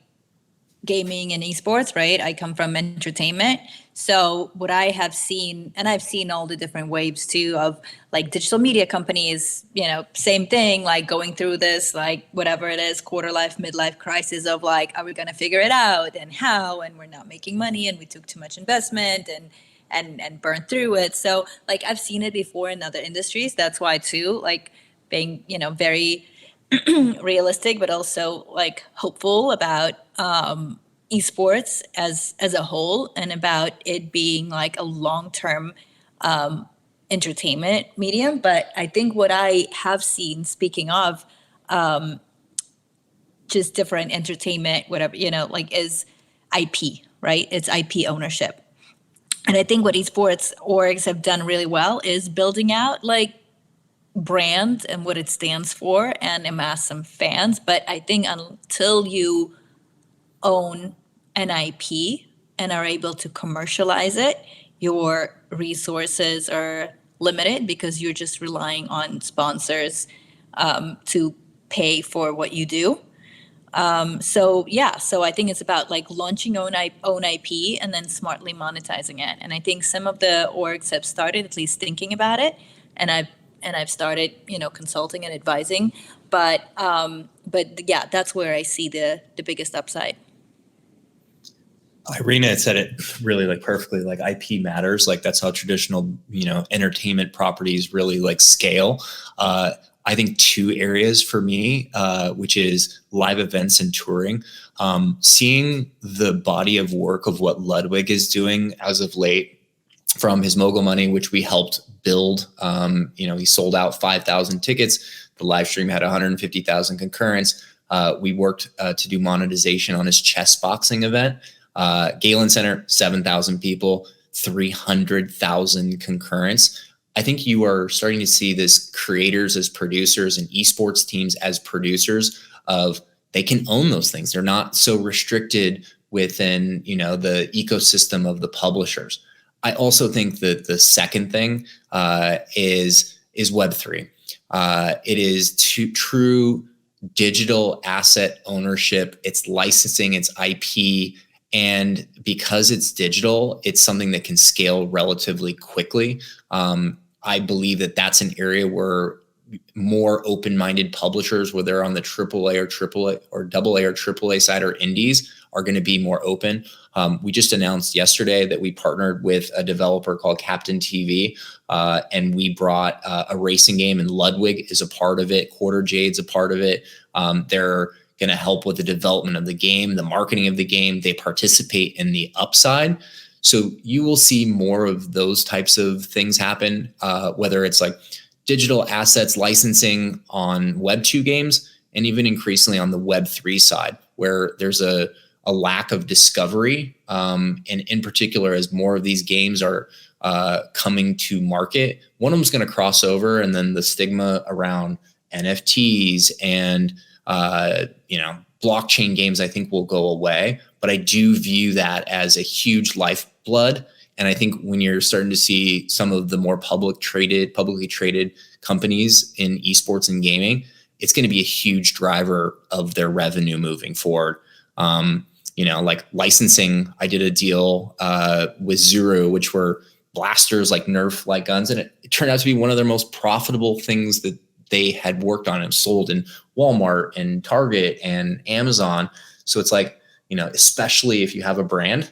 gaming and esports, right? I come from entertainment. So what I have seen, and I've seen all the different waves too of like digital media companies, same thing, like going through this, like whatever it is, quarter life, midlife crisis of like, are we going to figure it out and how, and we're not making money and we took too much investment and burned through it. So like I've seen it before in other industries. That's why too, like being, very realistic, but also like hopeful about esports as a whole, and about it being like a long-term entertainment medium. But I think what I have seen, speaking of just different entertainment, whatever, like is IP, right? It's IP ownership. And I think what esports orgs have done really well is building out like brand and what it stands for and amass some fans. But I think until you own an IP and are able to commercialize it, your resources are limited because you're just relying on sponsors to pay for what you do. So I think it's about like launching own IP and then smartly monetizing it. And I think some of the orgs have started at least thinking about it, and I've started, consulting and advising, but yeah, that's where I see the biggest upside. Irina had said it really like perfectly, like IP matters. Like that's how traditional, entertainment properties really like scale. I think two areas for me, which is live events and touring. Seeing the body of work of what Ludwig is doing as of late from his mogul money, which we helped build. He sold out 5,000 tickets. The live stream had 150,000 concurrents. We worked to do monetization on his chess boxing event. Galen Center, 7,000 people, 300,000 concurrents. I think you are starting to see this creators as producers and esports teams as producers of, they can own those things. They're not so restricted within, the ecosystem of the publishers. I also think that the second thing is Web3. It is true digital asset ownership. It's licensing, it's IP. And because it's digital, it's something that can scale relatively quickly. I believe that that's an area where more open-minded publishers, whether they're on the AAA or AA or AAA side or indies, are going to be more open. We just announced yesterday that we partnered with a developer called Captain TV, and we brought a racing game, and Ludwig is a part of it. Quarter Jade's a part of it. They're going to help with the development of the game, the marketing of the game. They participate in the upside. So you will see more of those types of things happen, whether it's like digital assets licensing on Web 2 games, and even increasingly on the Web 3 side, where there's a lack of discovery. And in particular, as more of these games are coming to market, one of them's going to cross over, and then the stigma around NFTs and blockchain games, I think, will go away. But I do view that as a huge lifeblood. And I think when you're starting to see some of the more publicly traded companies in esports and gaming, it's going to be a huge driver of their revenue moving forward. Like licensing, I did a deal with Zuru, which were blasters, like Nerf like guns, and it turned out to be one of their most profitable things that they had worked on and sold in Walmart and Target and Amazon. So it's like, especially if you have a brand,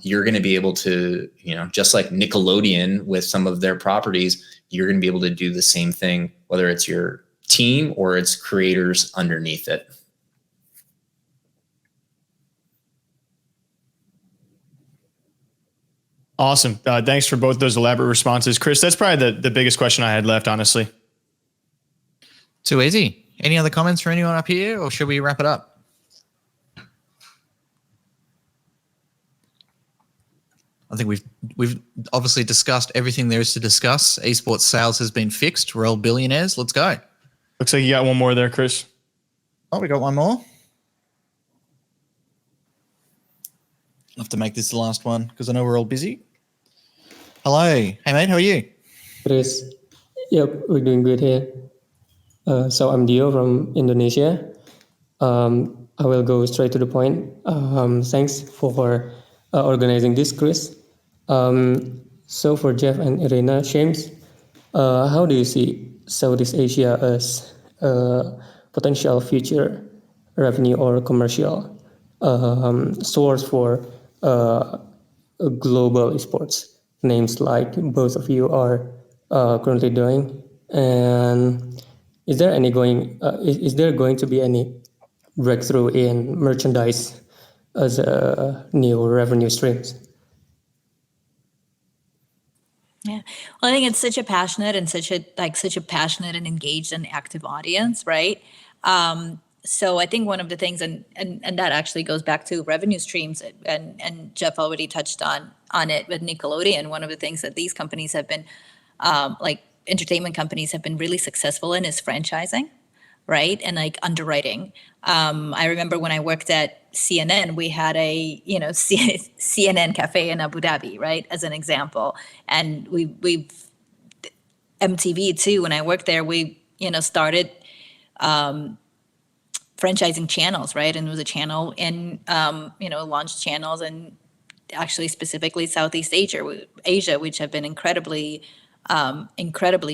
you're going to be able to, just like Nickelodeon with some of their properties, you're going to be able to do the same thing, whether it's your team or it's creators underneath it. Awesome. Thanks for both those elaborate responses. Chris, that's probably the biggest question I had left, honestly. Too easy. Any other comments for anyone up here, or should we wrap it up? I think we've obviously discussed everything there is to discuss. Esports sales has been fixed. We're all billionaires. Let's go. Looks like you got one more there, Chris. Oh, we got one more. I'll have to make this the last one because I know we're all busy. Hello. Hey, mate. How are you? Chris. Yep, we're doing good here. So I'm Dio from Indonesia. I will go straight to the point. Thanks for organizing this, Chris. So for Jeff and Irina Shames, how do you see Southeast Asia as a potential future revenue or commercial source for global esports? Names like both of you are currently doing, and is there going to be any breakthrough in merchandise as a new revenue streams? Yeah. Well, I think it's such a passionate and such a passionate and engaged and active audience, right? So I think one of the things, and that actually goes back to revenue streams, and Jeff already touched on it with Nickelodeon. One of the things that these companies have been, entertainment companies have been really successful in is franchising, right? And like underwriting. I remember when I worked at CNN, we had a CNN cafe in Abu Dhabi, right, as an example. And we've MTV too. When I worked there, we started franchising channels, right? And it was a channel in launched channels and actually specifically Southeast Asia, which have been incredibly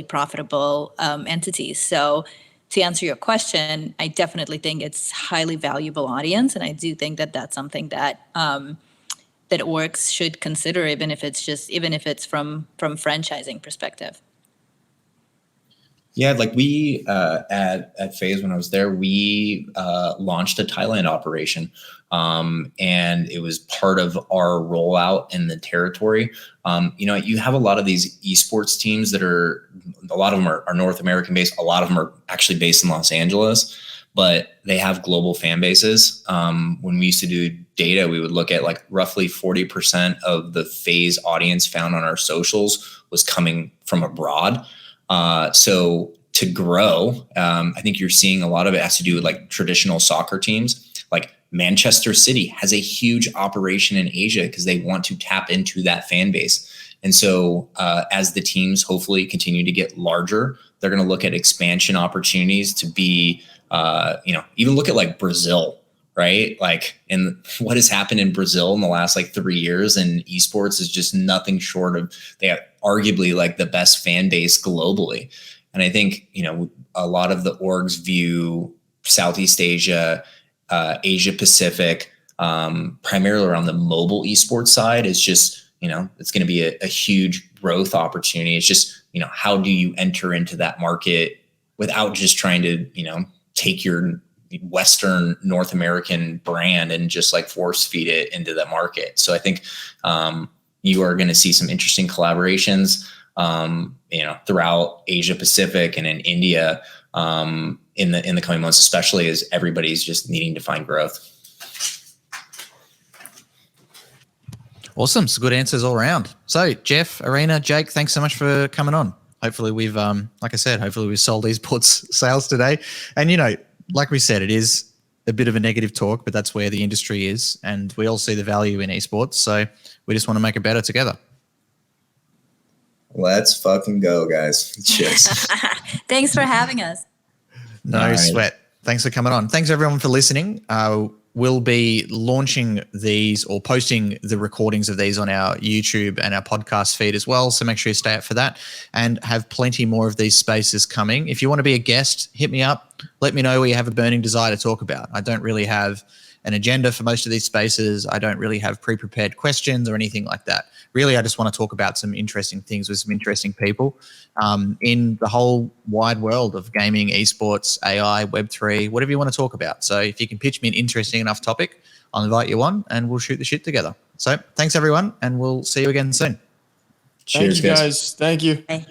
profitable entities. So to answer your question, I definitely think it's highly valuable audience, and I do think that that's something that that orgs should consider, even if it's from franchising perspective. Yeah, like we at FaZe, when I was there, we launched a Thailand operation, and it was part of our rollout in the territory. You have a lot of these esports teams that a lot of them are North American based. A lot of them are actually based in Los Angeles, but they have global fan bases. When we used to do data, we would look at like roughly 40% of the FaZe audience found on our socials was coming from abroad. So to grow, I think you're seeing a lot of it has to do with like traditional soccer teams. Like Manchester City has a huge operation in Asia because they want to tap into that fan base. And so as the teams hopefully continue to get larger, they're going to look at expansion opportunities to be, even look at like Brazil, right? Like, and what has happened in Brazil in the last like 3 years in esports is just nothing short of, they have arguably like the best fan base globally. And I think, you know, a lot of the orgs view Southeast Asia, Asia Pacific, primarily around the mobile esports side is just, you know, it's going to be a huge growth opportunity. It's just, you know, how do you enter into that market without just trying to, you know, take your Western North American brand and just like force feed it into the market. So I think you are going to see some interesting collaborations, you know, throughout Asia Pacific and in India in the coming months, especially as everybody's just needing to find growth. Awesome. So good answers all around. So Jeff, Irina, Jake, thanks so much for coming on. Hopefully we've, like I said, hopefully we've sold esports sales today. And, you know, like we said, it is a bit of a negative talk, but that's where the industry is. And we all see the value in esports. So we just want to make it better together. Let's fucking go, guys. Cheers. Thanks for having us. No sweat. Thanks for coming on. Thanks everyone for listening. We'll be launching these or posting the recordings of these on our YouTube and our podcast feed as well. So make sure you stay up for that and have plenty more of these spaces coming. If you want to be a guest, hit me up. Let me know what you have a burning desire to talk about. I don't really have an agenda for most of these spaces. I don't really have pre-prepared questions or anything like that. Really, I just want to talk about some interesting things with some interesting people in the whole wide world of gaming, esports, AI, Web3, whatever you want to talk about. So if you can pitch me an interesting enough topic, I'll invite you on and we'll shoot the shit together. So thanks everyone, and we'll see you again soon. Cheers, guys. Thank you. Bye.